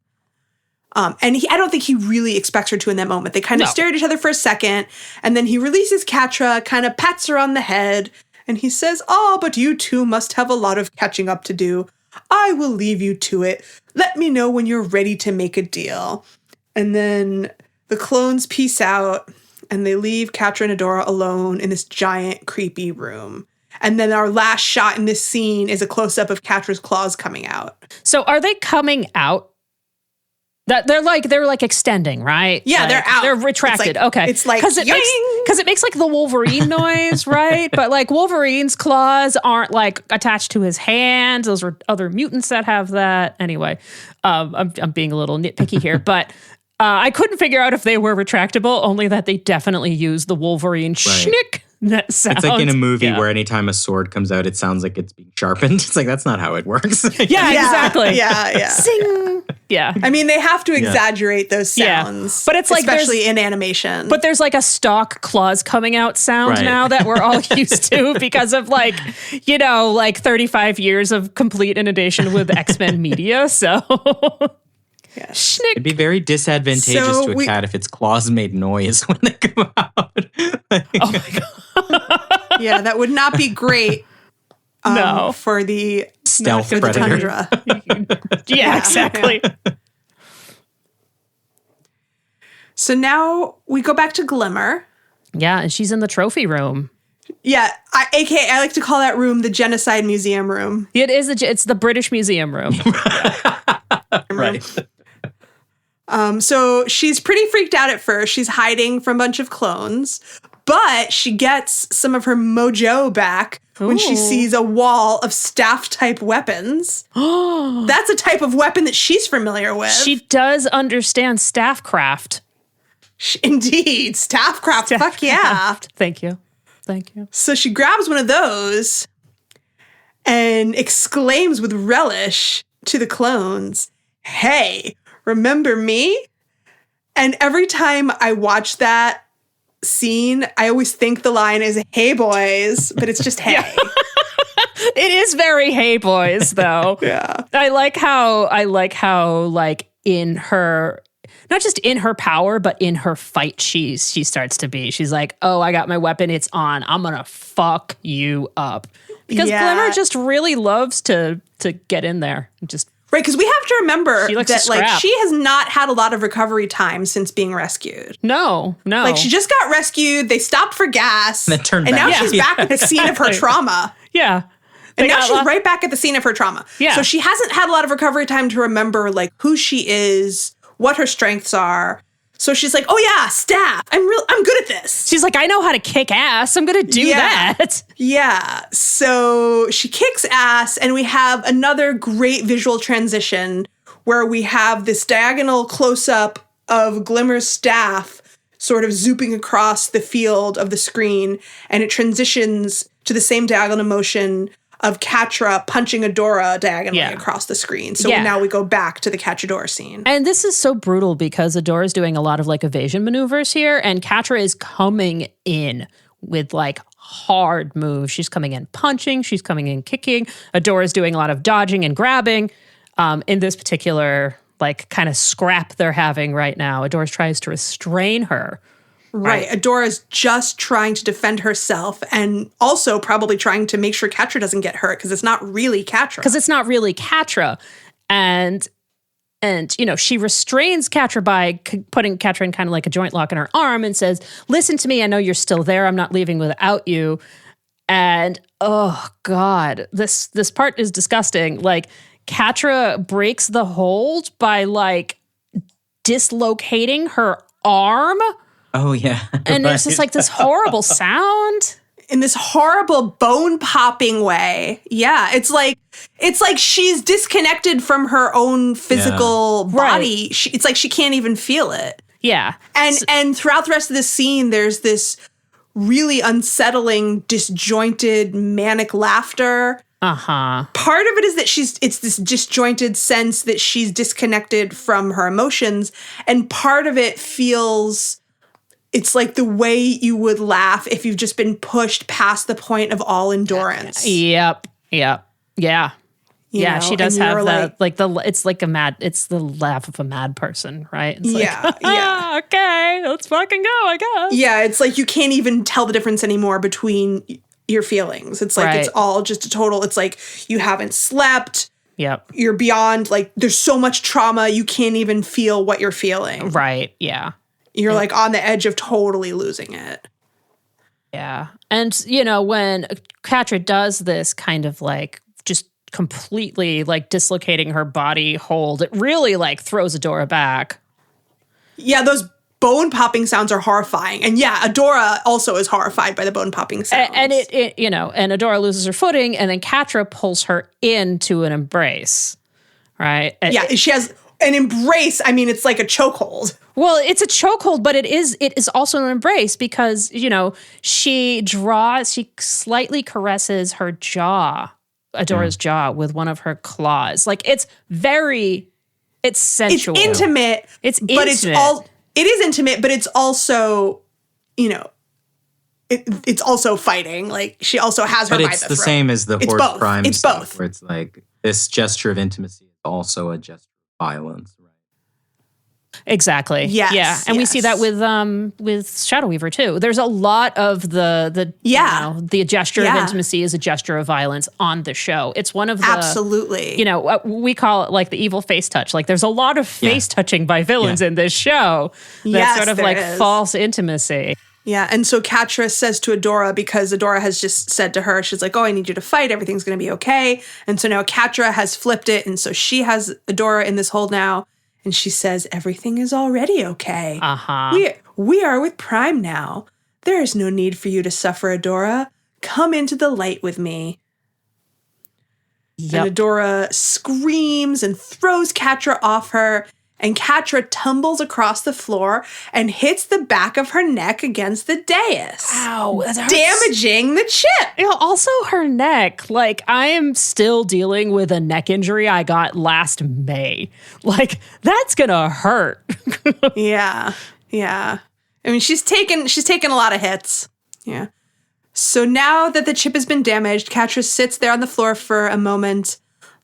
And I don't think he really expects her to in that moment. They kind of stare at each other for a second, and then he releases Catra, kind of pats her on the head, and he says, "Oh, but you two must have a lot of catching up to do. I will leave you to it. Let me know when you're ready to make a deal." And then the clones peace out, and they leave Catra and Adora alone in this giant, creepy room. And then our last shot in this scene is a close-up of Catra's claws coming out. So are they coming out? They're like extending, right? Yeah, like, they're out. They're retracted. Okay. It's like, because it makes like the Wolverine noise, right? But like Wolverine's claws aren't like attached to his hands. Those are other mutants that have that. Anyway, I'm being a little nitpicky here, but I couldn't figure out if they were retractable. Only that they definitely use the Wolverine schnick. That sounds, it's like in a movie where anytime a sword comes out, it sounds like it's being sharpened. It's like, that's not how it works. Yeah, exactly. Yeah. Sing. Yeah. I mean, they have to exaggerate those sounds. But it's like especially in animation. But there's like a stock claws coming out sound now that we're all used to because of like 35 years of complete inundation with X-Men media. So yes. It'd be very disadvantageous to a cat if its claws made noise when they come out. Oh my God. Yeah, that would not be great. No. For the stealth predator. The tundra. Yeah, exactly. Yeah. So now we go back to Glimmer. Yeah, and she's in the trophy room. Yeah, AKA I like to call that room the Genocide Museum room. It is. It's the British Museum room. Right. So she's pretty freaked out at first. She's hiding from a bunch of clones, but she gets some of her mojo back when she Ooh. sees a wall of staff-type weapons. That's a type of weapon that she's familiar with. She does understand staffcraft. Indeed. Staffcraft. Fuck yeah. Thank you. Thank you. So she grabs one of those and exclaims with relish to the clones, "Hey, remember me?" And every time I watch that scene, I always think the line is, "Hey, boys," but it's just, "Hey." It is very Hey Boys, though. Yeah. I like how like in her, not just in her power, but in her fight, she starts to be. She's like, "Oh, I got my weapon. It's on. I'm gonna fuck you up." Because Yeah. Glimmer just really loves to get in there. Just Right, because we have to remember She likes to that, like, scrap. she has not had a lot of recovery time since being rescued. no. Like, she just got rescued, they stopped for gas, Then turned and now back. she's back at the scene of her trauma. yeah. And They now got she's lo- right back at the scene of her trauma. Yeah. So she hasn't had a lot of recovery time to remember, like, who she is, what her strengths are. So she's like, "Oh yeah, staff. I'm good at this." She's like, I know how to kick ass. I'm gonna do Yeah. that. Yeah. So she kicks ass, and we have another great visual transition where we have this diagonal close-up of Glimmer's staff sort of zooping across the field of the screen, and it transitions to the same diagonal motion of Catra punching Adora diagonally Yeah. across the screen. So Yeah. now we go back to the Cachador scene. And this is so brutal because Adora's doing a lot of like evasion maneuvers here, and Catra is coming in with like hard moves. She's coming in punching, she's coming in kicking. Adora's doing a lot of dodging and grabbing. In this particular like kind of scrap they're having right now, Adora tries to restrain her. Right. Adora's just trying to defend herself, and also probably trying to make sure Catra doesn't get hurt, because it's not really Catra. Because it's not really Catra. And you know, she restrains Catra by putting Catra in kind of like a joint lock in her arm and says, "Listen to me, I know you're still there. I'm not leaving without you." And oh God, this part is disgusting. Like, Catra breaks the hold by like dislocating her arm. Oh yeah. And there's just like this horrible sound. In this horrible bone popping way. Yeah, it's like she's disconnected from her own physical body. It's like she can't even feel it. Yeah. And throughout the rest of the scene, there's this really unsettling, disjointed, manic laughter. Uh-huh. Part of it is that it's this disjointed sense that she's disconnected from her emotions, and part of it feels, it's like the way you would laugh if you've just been pushed past the point of all endurance. Yep. Yeah. You Yeah, know? she does And have you're it's the laugh of a mad person, right? It's Yeah, yeah. Okay, let's fucking go, I guess. Yeah, it's like you can't even tell the difference anymore between your feelings. It's like Right. it's all just a total, it's like you haven't slept, Yep. you're beyond, like, there's so much trauma, you can't even feel what you're feeling. Right. Yeah. You're like on the edge of totally losing it. Yeah. And you know, when Catra does this kind of like just completely like dislocating her body hold, it really like throws Adora back. Yeah, those bone popping sounds are horrifying. And yeah, Adora also is horrified by the bone popping sounds. And it you know, and Adora loses her footing, and then Catra pulls her into an embrace. Right? yeah, she has an embrace. I mean, it's like a chokehold. Well, it's a chokehold, but it is also an embrace because, you know, she slightly caresses her jaw, Adora's jaw, with one of her claws. Like, it's sensual. It's intimate. But it is intimate, but it's also, you know, it's also fighting. Like, she also has her But by it's the the throat. same as the It's Horde both. Prime It's stuff, both. where it's like this gesture of intimacy is also a gesture of violence. Right? Exactly. Yes, Yeah. And we see that with Shadow Weaver too. There's a lot of the gesture of intimacy is a gesture of violence on the show. It's one of the Absolutely. You know, we call it like the evil face touch. Like, there's a lot of face touching by villains in this show. That's Yes, sort of there like is. false intimacy. Yeah, and so Catra says to Adora, because Adora has just said to her, she's like, "Oh, I need you to fight. Everything's going to be okay." And so now Catra has flipped it, and so she has Adora in this hold now, and she says, "Everything is already okay. Uh-huh. We are with Prime now. There is no need for you to suffer, Adora. Come into the light with me. Yep. And Adora screams and throws Catra off her, and Catra tumbles across the floor and hits the back of her neck against the dais. Ow, that hurts. Damaging the chip. You know, also her neck. Like, I am still dealing with a neck injury I got last May. Like, that's gonna hurt. Yeah. I mean, she's taken a lot of hits. Yeah. So now that the chip has been damaged, Catra sits there on the floor for a moment,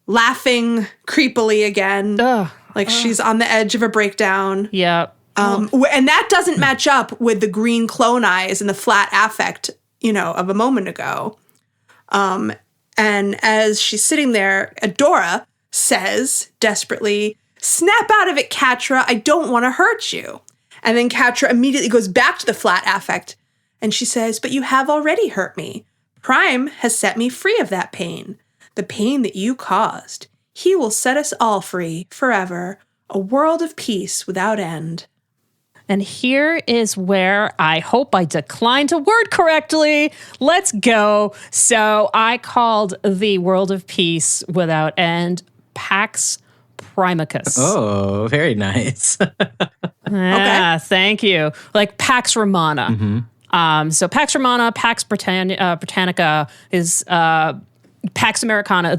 laughing creepily again. Like she's on the edge of a breakdown. Yeah. And that doesn't match up with the green clone eyes and the flat affect, of a moment ago. And as she's sitting there, Adora says desperately, "Snap out of it, Catra. I don't want to hurt you." And then Catra immediately goes back to the flat affect. And she says, "But you have already hurt me. Prime has set me free of that pain. The pain that you caused. He will set us all free forever. A world of peace without end." And here is where I hope I declined to word correctly. Let's go. So I called the world of peace without end Pax Primacus. Oh, very nice. Yeah, thank you. Like Pax Romana. Mm-hmm. So Pax Romana, Pax Britannica is Pax Americana.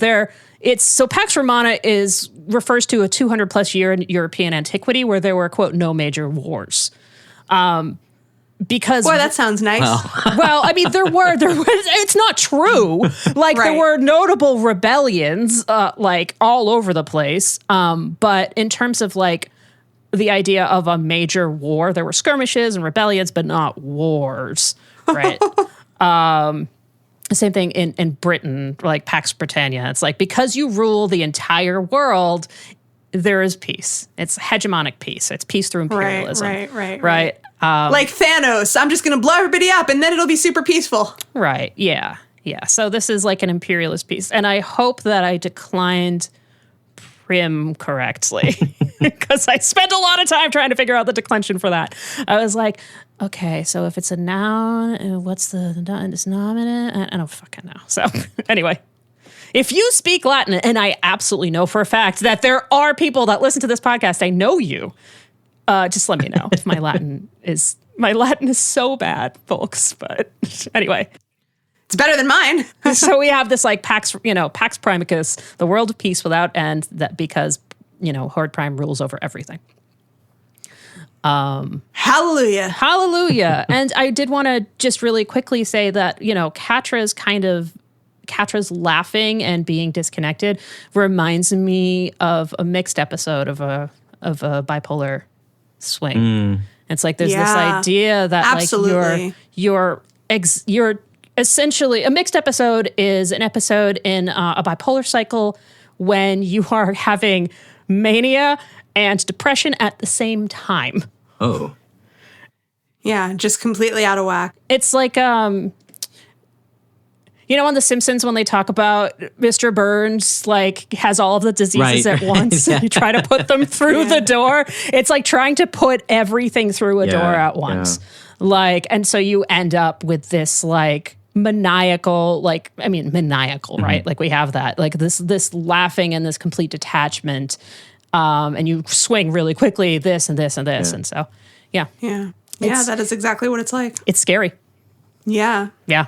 Pax Romana refers to a 200 plus year in European antiquity where there were, quote, no major wars. Because boy, that sounds nice. Well, I mean, there was, it's not true. Like there were notable rebellions, like all over the place. But in terms of like the idea of a major war, there were skirmishes and rebellions, but not wars. Right. Same thing in Britain, like Pax Britannia. It's like, because you rule the entire world, there is peace. It's hegemonic peace. It's peace through imperialism. Right. Like Thanos, I'm just going to blow everybody up and then it'll be super peaceful. Right. Yeah. So this is like an imperialist peace. And I hope that I declined prim correctly because I spent a lot of time trying to figure out the declension for that. I was like, okay, so if it's a noun, what's the denominator? I don't fucking know. So anyway, if you speak Latin, and I absolutely know for a fact that there are people that listen to this podcast, I know you. Just let me know if my Latin is so bad, folks. But anyway. It's better than mine. So we have this like Pax Primacus, the world of peace without end, that because, Horde Prime rules over everything. Hallelujah. And I did want to just really quickly say that, Catra's laughing and being disconnected reminds me of a mixed episode of a bipolar swing. It's like there's this idea that absolutely. like you're essentially a mixed episode is an episode in a bipolar cycle when you are having mania and depression at the same time. Oh. Yeah, just completely out of whack. It's like, on The Simpsons when they talk about Mr. Burns, like, has all of the diseases at once. And you try to put them through the door. It's like trying to put everything through a door at once. Yeah. Like, and so you end up with this, like, maniacal, right? Like, we have that. Like, this laughing and this complete detachment. And you swing really quickly, this and this and this. And so, yeah. Yeah, that is exactly what it's like. It's scary. Yeah. Yeah.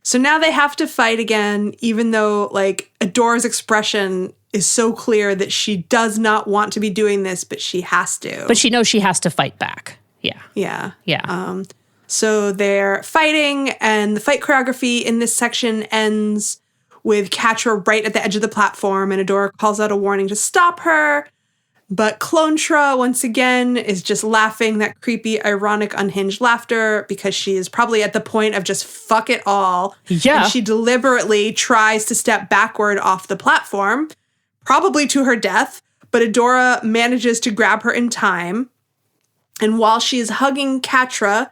So now they have to fight again, even though, like, Adora's expression is so clear that she does not want to be doing this, but she has to. But she knows she has to fight back. Yeah. Yeah. So they're fighting, and the fight choreography in this section ends with Catra right at the edge of the platform, and Adora calls out a warning to stop her. But Clontra, once again, is just laughing that creepy, ironic, unhinged laughter because she is probably at the point of just fuck it all. Yeah. And she deliberately tries to step backward off the platform, probably to her death, but Adora manages to grab her in time. And while she is hugging Catra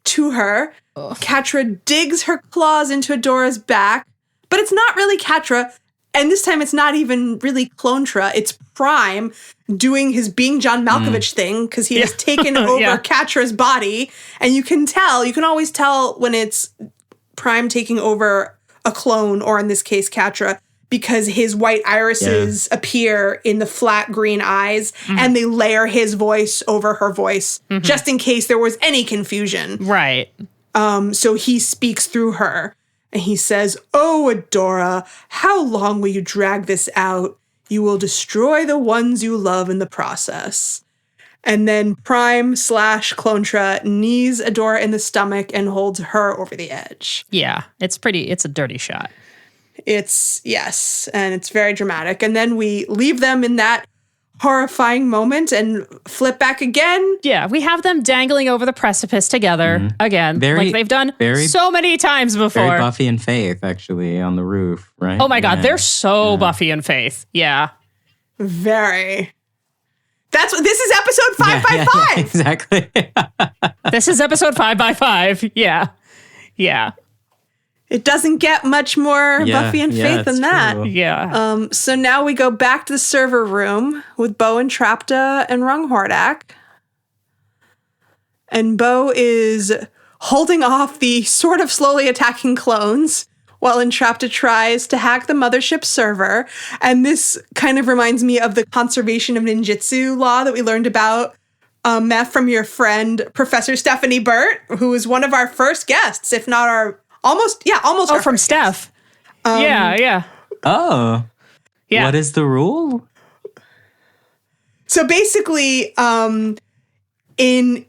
to her, Catra digs her claws into Adora's back, but it's not really Catra. And this time it's not even really Clontra. It's Prime doing his being John Malkovich thing because he has taken over Catra's body. And you can always tell when it's Prime taking over a clone, or in this case, Catra, because his white irises appear in the flat green eyes, and they layer his voice over her voice, just in case there was any confusion. Right. So he speaks through her, and he says, "Oh, Adora, how long will you drag this out? You will destroy the ones you love in the process." And then Prime/Clontra knees Adora in the stomach and holds her over the edge. Yeah. It's a dirty shot. Yes, and it's very dramatic. And then we leave them in that horrifying moment and flip back again. Yeah, we have them dangling over the precipice together again, like they've done so many times before. Very Buffy and Faith, actually, on the roof, right? Oh my God, they're so Buffy and Faith. Yeah. Very. This is episode 5x5. Exactly. This is episode 5x5. Yeah. Yeah. It doesn't get much more Buffy and Faith than that. True. Yeah. So now we go back to the server room with Bo and Trapta and Rung Hordak. And Bo is holding off the sort of slowly attacking clones while Entrapta tries to hack the mothership server. And this kind of reminds me of the conservation of ninjutsu law that we learned about, Meth, from your friend, Professor Stephanie Burt, who was one of our first guests, if not our... Almost. Oh, from Steph. Yeah. Oh. Yeah. What is the rule? So basically, if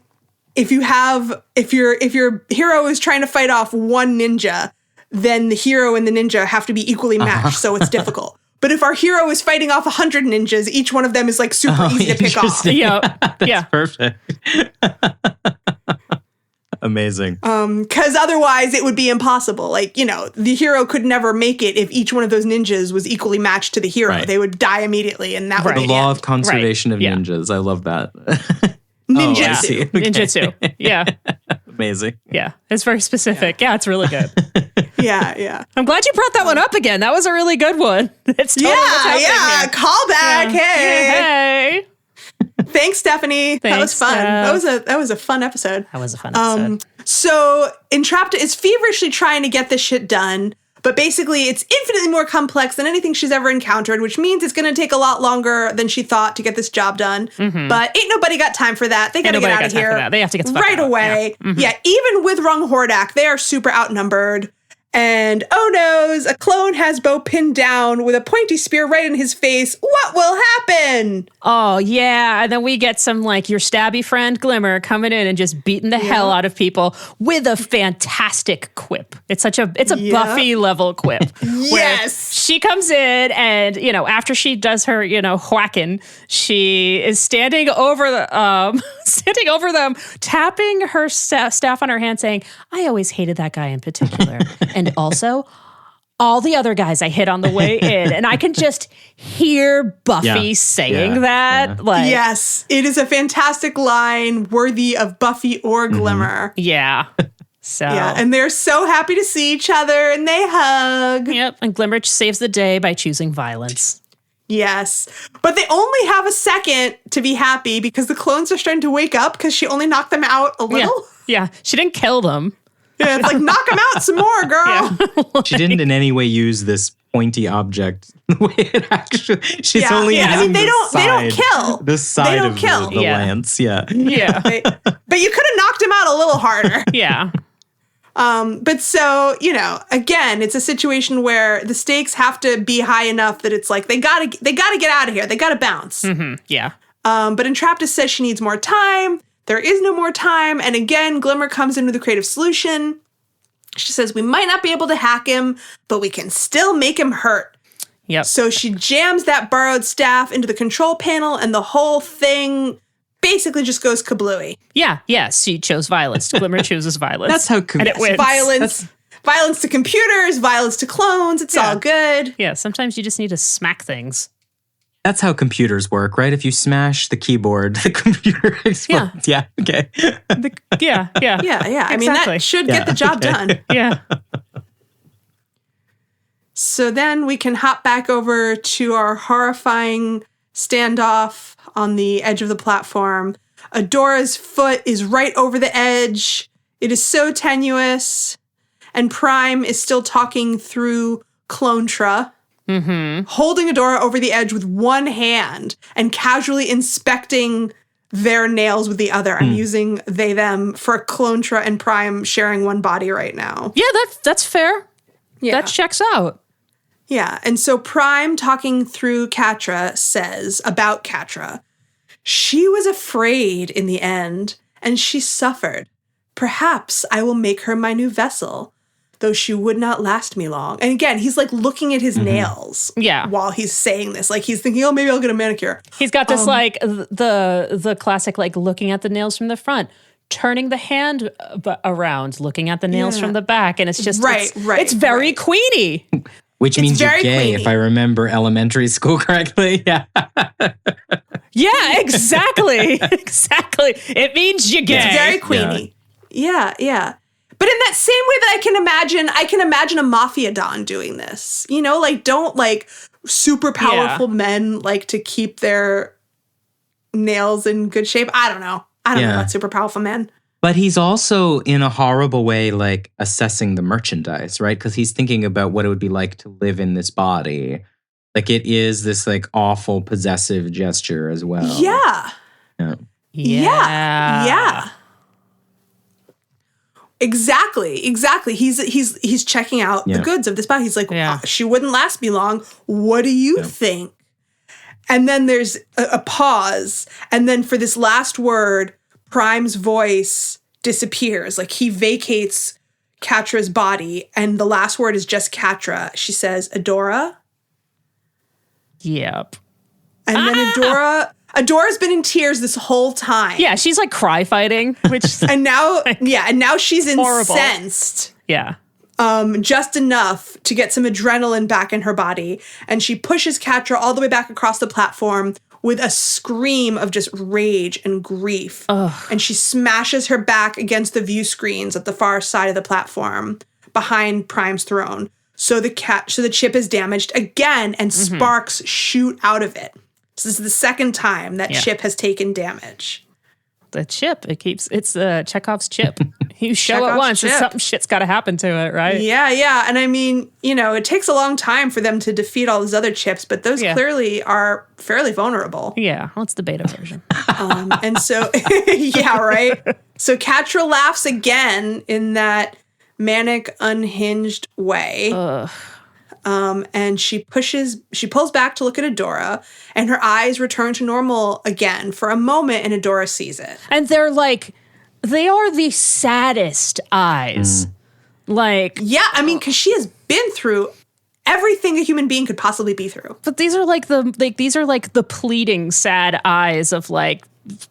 your hero is trying to fight off one ninja, then the hero and the ninja have to be equally matched, so it's difficult. But if our hero is fighting off 100 ninjas, each one of them is like super easy to pick off. Yeah. Perfect. Amazing. Because otherwise it would be impossible. Like, the hero could never make it if each one of those ninjas was equally matched to the hero. Right. They would die immediately, and that would The be law it. of conservation of ninjas. I love that. Ninjutsu. I see. Okay. Ninjutsu. Yeah. Amazing. Yeah. It's very specific. Yeah, it's really good. Yeah. I'm glad you brought that one up again. That was a really good one. It's totally what's happening here. Callback. Hey. Thanks, Stephanie. That was Thanks, fun. Steph. That was a fun episode. That was a fun episode. So Entrapta is feverishly trying to get this shit done, but basically it's infinitely more complex than anything she's ever encountered, which means it's going to take a lot longer than she thought to get this job done. But ain't nobody got time for that. They got to get out of here. They have to get the fuck right out. away. Yeah, even with Rung Hordak, they are super outnumbered. And oh noes, a clone has Bo pinned down with a pointy spear right in his face. What will happen? Oh, yeah. And then we get some, your stabby friend Glimmer coming in and just beating the hell out of people with a fantastic quip. It's a Buffy level quip. Yes. She comes in and, after she does her, whacking, she is standing over them, tapping her staff on her hand saying, "I always hated that guy in particular." And also, all the other guys I hit on the way in. And I can just hear Buffy saying that. Yeah. Yes, it is a fantastic line worthy of Buffy or Glimmer. Yeah. So. Yeah, and they're so happy to see each other, and they hug. Yep, and Glimmer saves the day by choosing violence. Yes, but they only have a second to be happy because the clones are starting to wake up because she only knocked them out a little. Yeah, she didn't kill them. Yeah, it's like, knock them out some more, girl. Yeah. She didn't in any way use this pointy object the way it actually. She's only using they don't kill. The side They don't of kill. the lance. Yeah. Yeah. But you could have knocked him out a little harder. Yeah. But so, again, it's a situation where the stakes have to be high enough that it's like they gotta get out of here. They gotta bounce. Yeah. But Entrapta says she needs more time. There is no more time. And again, Glimmer comes in with a creative solution. She says, we might not be able to hack him, but we can still make him hurt. Yep. So she jams that borrowed staff into the control panel, and the whole thing basically just goes kablooey. Yeah. Yes. She chose violence. Glimmer chooses violence. That's how and it wins. Violence to computers, violence to clones. It's all good. Yeah. Sometimes you just need to smack things. That's how computers work, right? If you smash the keyboard, the computer explodes. Yeah. Okay. Yeah. I mean, that should get the job done. Yeah. So then we can hop back over to our horrifying standoff on the edge of the platform. Adora's foot is right over the edge. It is so tenuous. and Prime is still talking through Clontra, holding Adora over the edge with one hand and casually inspecting their nails with the other. I'm using they, them for Clontra and Prime sharing one body right now. Yeah, that's fair. Yeah. That checks out. Yeah, and so Prime, talking through Catra, says about Catra, she was afraid in the end, and she suffered. Perhaps I will make her my new vessel, though she would not last me long. And again, he's like looking at his nails while he's saying this. Like he's thinking, oh, maybe I'll get a manicure. He's got this like the classic like looking at the nails from the front, turning the hand around, looking at the nails from the back, and it's just it's very Queenie. Which means you're gay, Queenie. if I remember elementary school correctly. Yeah. Yeah, exactly. Exactly. It means you're gay. It's very Queenie. Yeah, yeah. But in that same way that I can imagine a mafia don doing this. You know, like don't like super powerful men like to keep their nails in good shape. I don't know. I don't know about super powerful men. But he's also, in a horrible way, like assessing the merchandise, right? Because he's thinking about what it would be like to live in this body. Like it is this like awful possessive gesture as well. Yeah. Yeah. Exactly. He's checking out the goods of this body. He's like, she wouldn't last me long. What do you think? And then there's a pause. And then for this last word, Prime's voice disappears. Like he vacates Catra's body. And the last word is just Catra. She says, Adora? Yep. And then Adora's been in tears this whole time. Yeah, she's like cry fighting, which and now she's horrible. incensed. Yeah. Just enough to get some adrenaline back in her body. And she pushes Catra all the way back across the platform with a scream of just rage and grief. Ugh. And she smashes her back against the view screens at the far side of the platform behind Prime's throne. So the chip is damaged again and sparks shoot out of it. So this is the second time that chip has taken damage. The chip, it's Chekhov's chip. You show it once, and something shit's got to happen to it, right? Yeah. And I mean, you know, it takes a long time for them to defeat all those other chips, but those clearly are fairly vulnerable. Yeah, well, it's the beta version. And so, yeah, right? So Catra laughs again in that manic, unhinged way. Ugh. And she pulls back to look at Adora, and her eyes return to normal again for a moment, and Adora sees it. And they are the saddest eyes. Like, yeah, I mean, because she has been through everything a human being could possibly be through. but these are like the pleading sad eyes of like,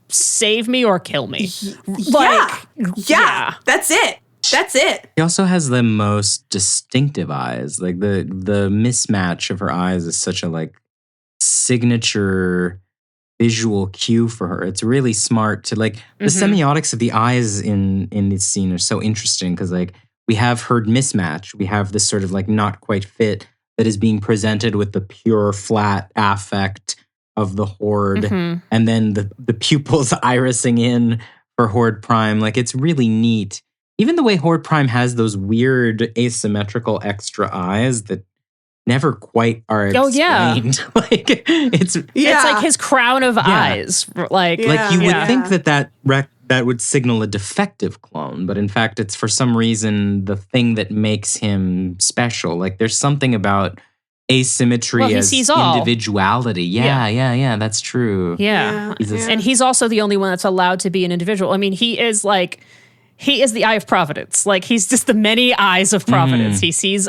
save me or kill me. Yeah, that's it. He also has the most distinctive eyes. Like the mismatch of her eyes is such a like signature visual cue for her. It's really smart to like the semiotics of the eyes in this scene are so interesting because like we have her mismatch. We have this sort of like not quite fit that is being presented with the pure flat affect of the Horde and then the pupils irising in for Horde Prime. Like it's really neat. Even the way Horde Prime has those weird asymmetrical extra eyes that never quite are explained. Oh, yeah. Like it's like his crown of eyes. Like you would think that would signal a defective clone, but in fact it's for some reason the thing that makes him special. Like there's something about asymmetry as individuality. Yeah, that's true. Yeah. And he's also the only one that's allowed to be an individual. I mean, he is the eye of providence. Like he's just the many eyes of providence. He sees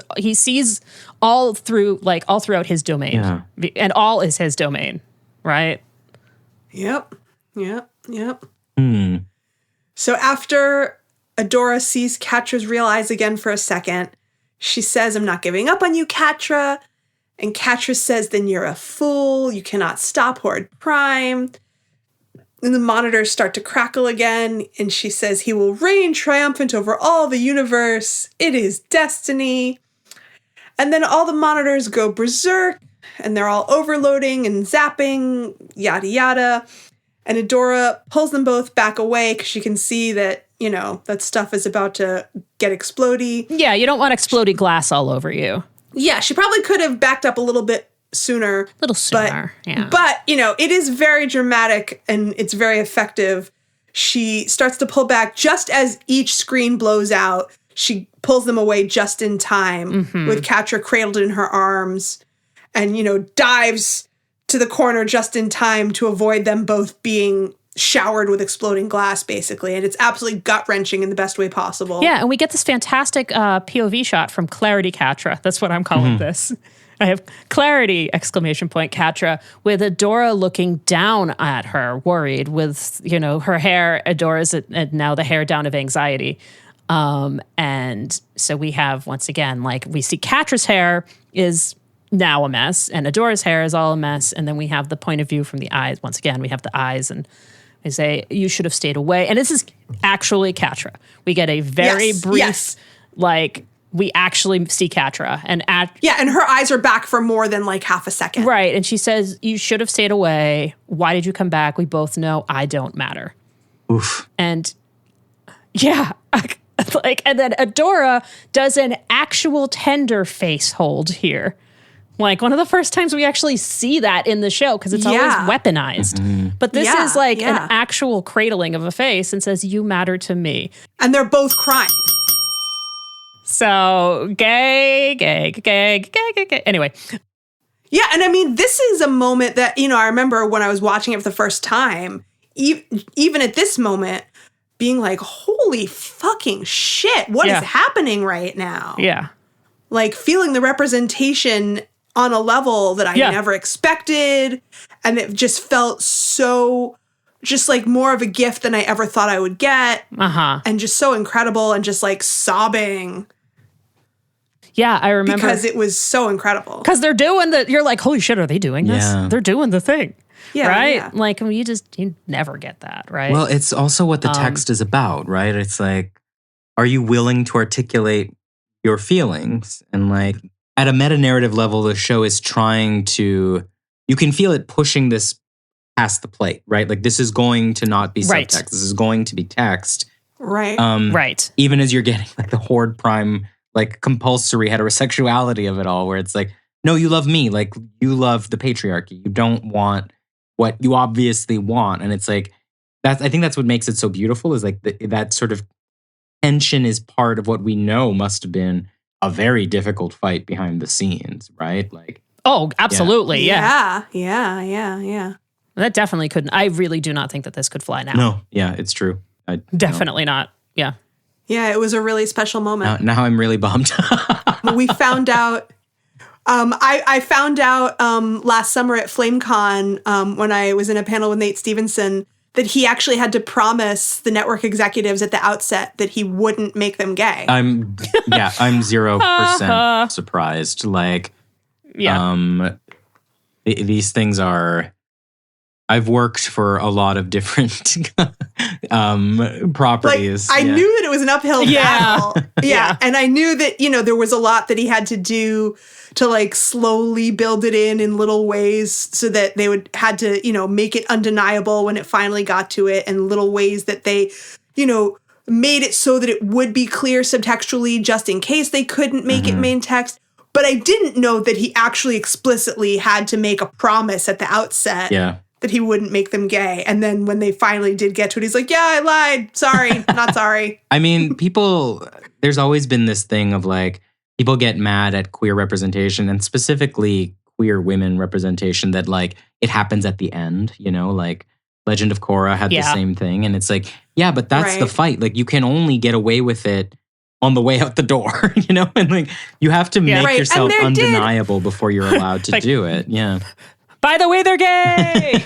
all throughout his domain. And all is his domain, right? Yep. So after Adora sees Catra's real eyes again for a second, she says, I'm not giving up on you, Catra. And Catra says, then you're a fool. You cannot stop Horde Prime. And the monitors start to crackle again, and she says he will reign triumphant over all the universe. It is destiny. And then all the monitors go berserk, and they're all overloading and zapping, yada yada. And Adora pulls them both back away because she can see that, that stuff is about to get explodey. Yeah, you don't want exploding glass all over you. Yeah, she probably could have backed up a little bit sooner. A little sooner, yeah. But, it is very dramatic and it's very effective. She starts to pull back just as each screen blows out. She pulls them away just in time with Catra cradled in her arms and, dives to the corner just in time to avoid them both being showered with exploding glass, basically. And it's absolutely gut-wrenching in the best way possible. Yeah, and we get this fantastic POV shot from Clarity Catra. That's what I'm calling this. I have Clarity, ! Catra, with Adora looking down at her, worried with, her hair, Adora's and now the hair down of anxiety. And so we have, once again, we see Catra's hair is now a mess, and Adora's hair is all a mess, and then we have the point of view from the eyes. Once again, we have the eyes, and they say, you should have stayed away. And this is actually Catra. We get a very brief, we actually see Catra. And and her eyes are back for more than half a second. Right, and she says, you should have stayed away. Why did you come back? We both know I don't matter. Oof. And yeah, and then Adora does an actual tender face hold here. One of the first times we actually see that in the show, because it's always weaponized. But this is an actual cradling of a face and says, you matter to me. And they're both crying. So, gay. Anyway. Yeah, and I mean, this is a moment that, I remember when I was watching it for the first time, even at this moment, being like, holy fucking shit, what is happening right now? Yeah. Feeling the representation on a level that I never expected. And it just felt so, just more of a gift than I ever thought I would get. And just so incredible and just sobbing. Yeah, I remember. Because it was so incredible. Because they're doing you're like, holy shit, are they doing this? Yeah. They're doing the thing. Yeah. Right? Yeah. You never get that, right? Well, it's also what the text is about, right? It's are you willing to articulate your feelings? And at a meta-narrative level, the show is trying to, you can feel it pushing this past the plate, right? This is going to not be subtext. This is going to be text. Right. Right. Even as you're getting the Horde Prime, compulsory heterosexuality of it all, where it's no, you love me. You love the patriarchy. You don't want what you obviously want. And it's I think that's what makes it so beautiful is that sort of tension is part of what we know must have been a very difficult fight behind the scenes, right? Oh, absolutely. Yeah. Yeah. That definitely couldn't. I really do not think that this could fly now. No. Yeah, it's true. Definitely not. Yeah. Yeah, it was a really special moment. Now I'm really bummed. We found out, I found out last summer at FlameCon when I was in a panel with Nate Stevenson that he actually had to promise the network executives at the outset that he wouldn't make them gay. I'm 0% surprised. These things are. I've worked for a lot of different properties. I knew that it was an uphill battle. Yeah. And I knew that, there was a lot that he had to do to slowly build it in little ways so that they had to, make it undeniable when it finally got to it, and little ways that they, made it so that it would be clear subtextually just in case they couldn't make it main text. But I didn't know that he actually explicitly had to make a promise at the outset. Yeah. That he wouldn't make them gay. And then when they finally did get to it, he's like, yeah, I lied. Sorry, not sorry. I mean, there's always been this thing of people get mad at queer representation, and specifically queer women representation, that it happens at the end, Legend of Korra had the same thing. And it's but that's the fight. You can only get away with it on the way out the door, and you have to make yourself undeniable before you're allowed to do it. Yeah. By the way, they're gay.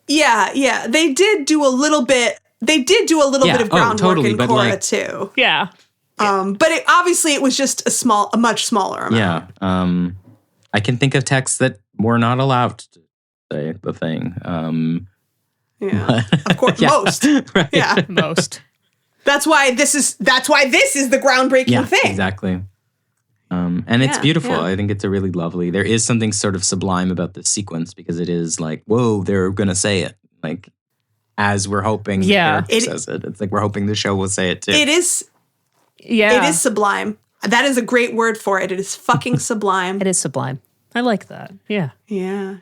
Yeah. They did do a little bit. They did do a little bit of groundwork in Korra too. Yeah. But obviously it was just a much smaller amount. Yeah. I can think of texts that were not allowed to say the thing. Of course, most. Right. Yeah, most. That's why this is the groundbreaking thing. Exactly. And it's Yeah, beautiful. yeah. I think it's a really lovely. There is something sort of sublime about this sequence because it is like, whoa, they're gonna say it. Like as we're hoping the character says it. It's like we're hoping the show will say it too. It is sublime. That is a great word for it. It is fucking sublime. It is sublime. I like that. Yeah. Yeah.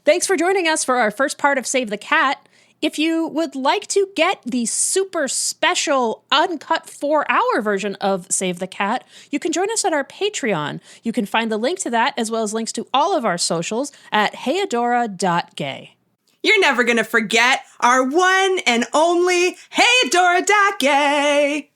Thanks for joining us for our first part of Save the Cat. If you would like to get the super special uncut 4-hour version of Save the Cat, you can join us at our Patreon. You can find the link to that as well as links to all of our socials at heyadora.gay. You're never going to forget our one and only Hey Adora Gay.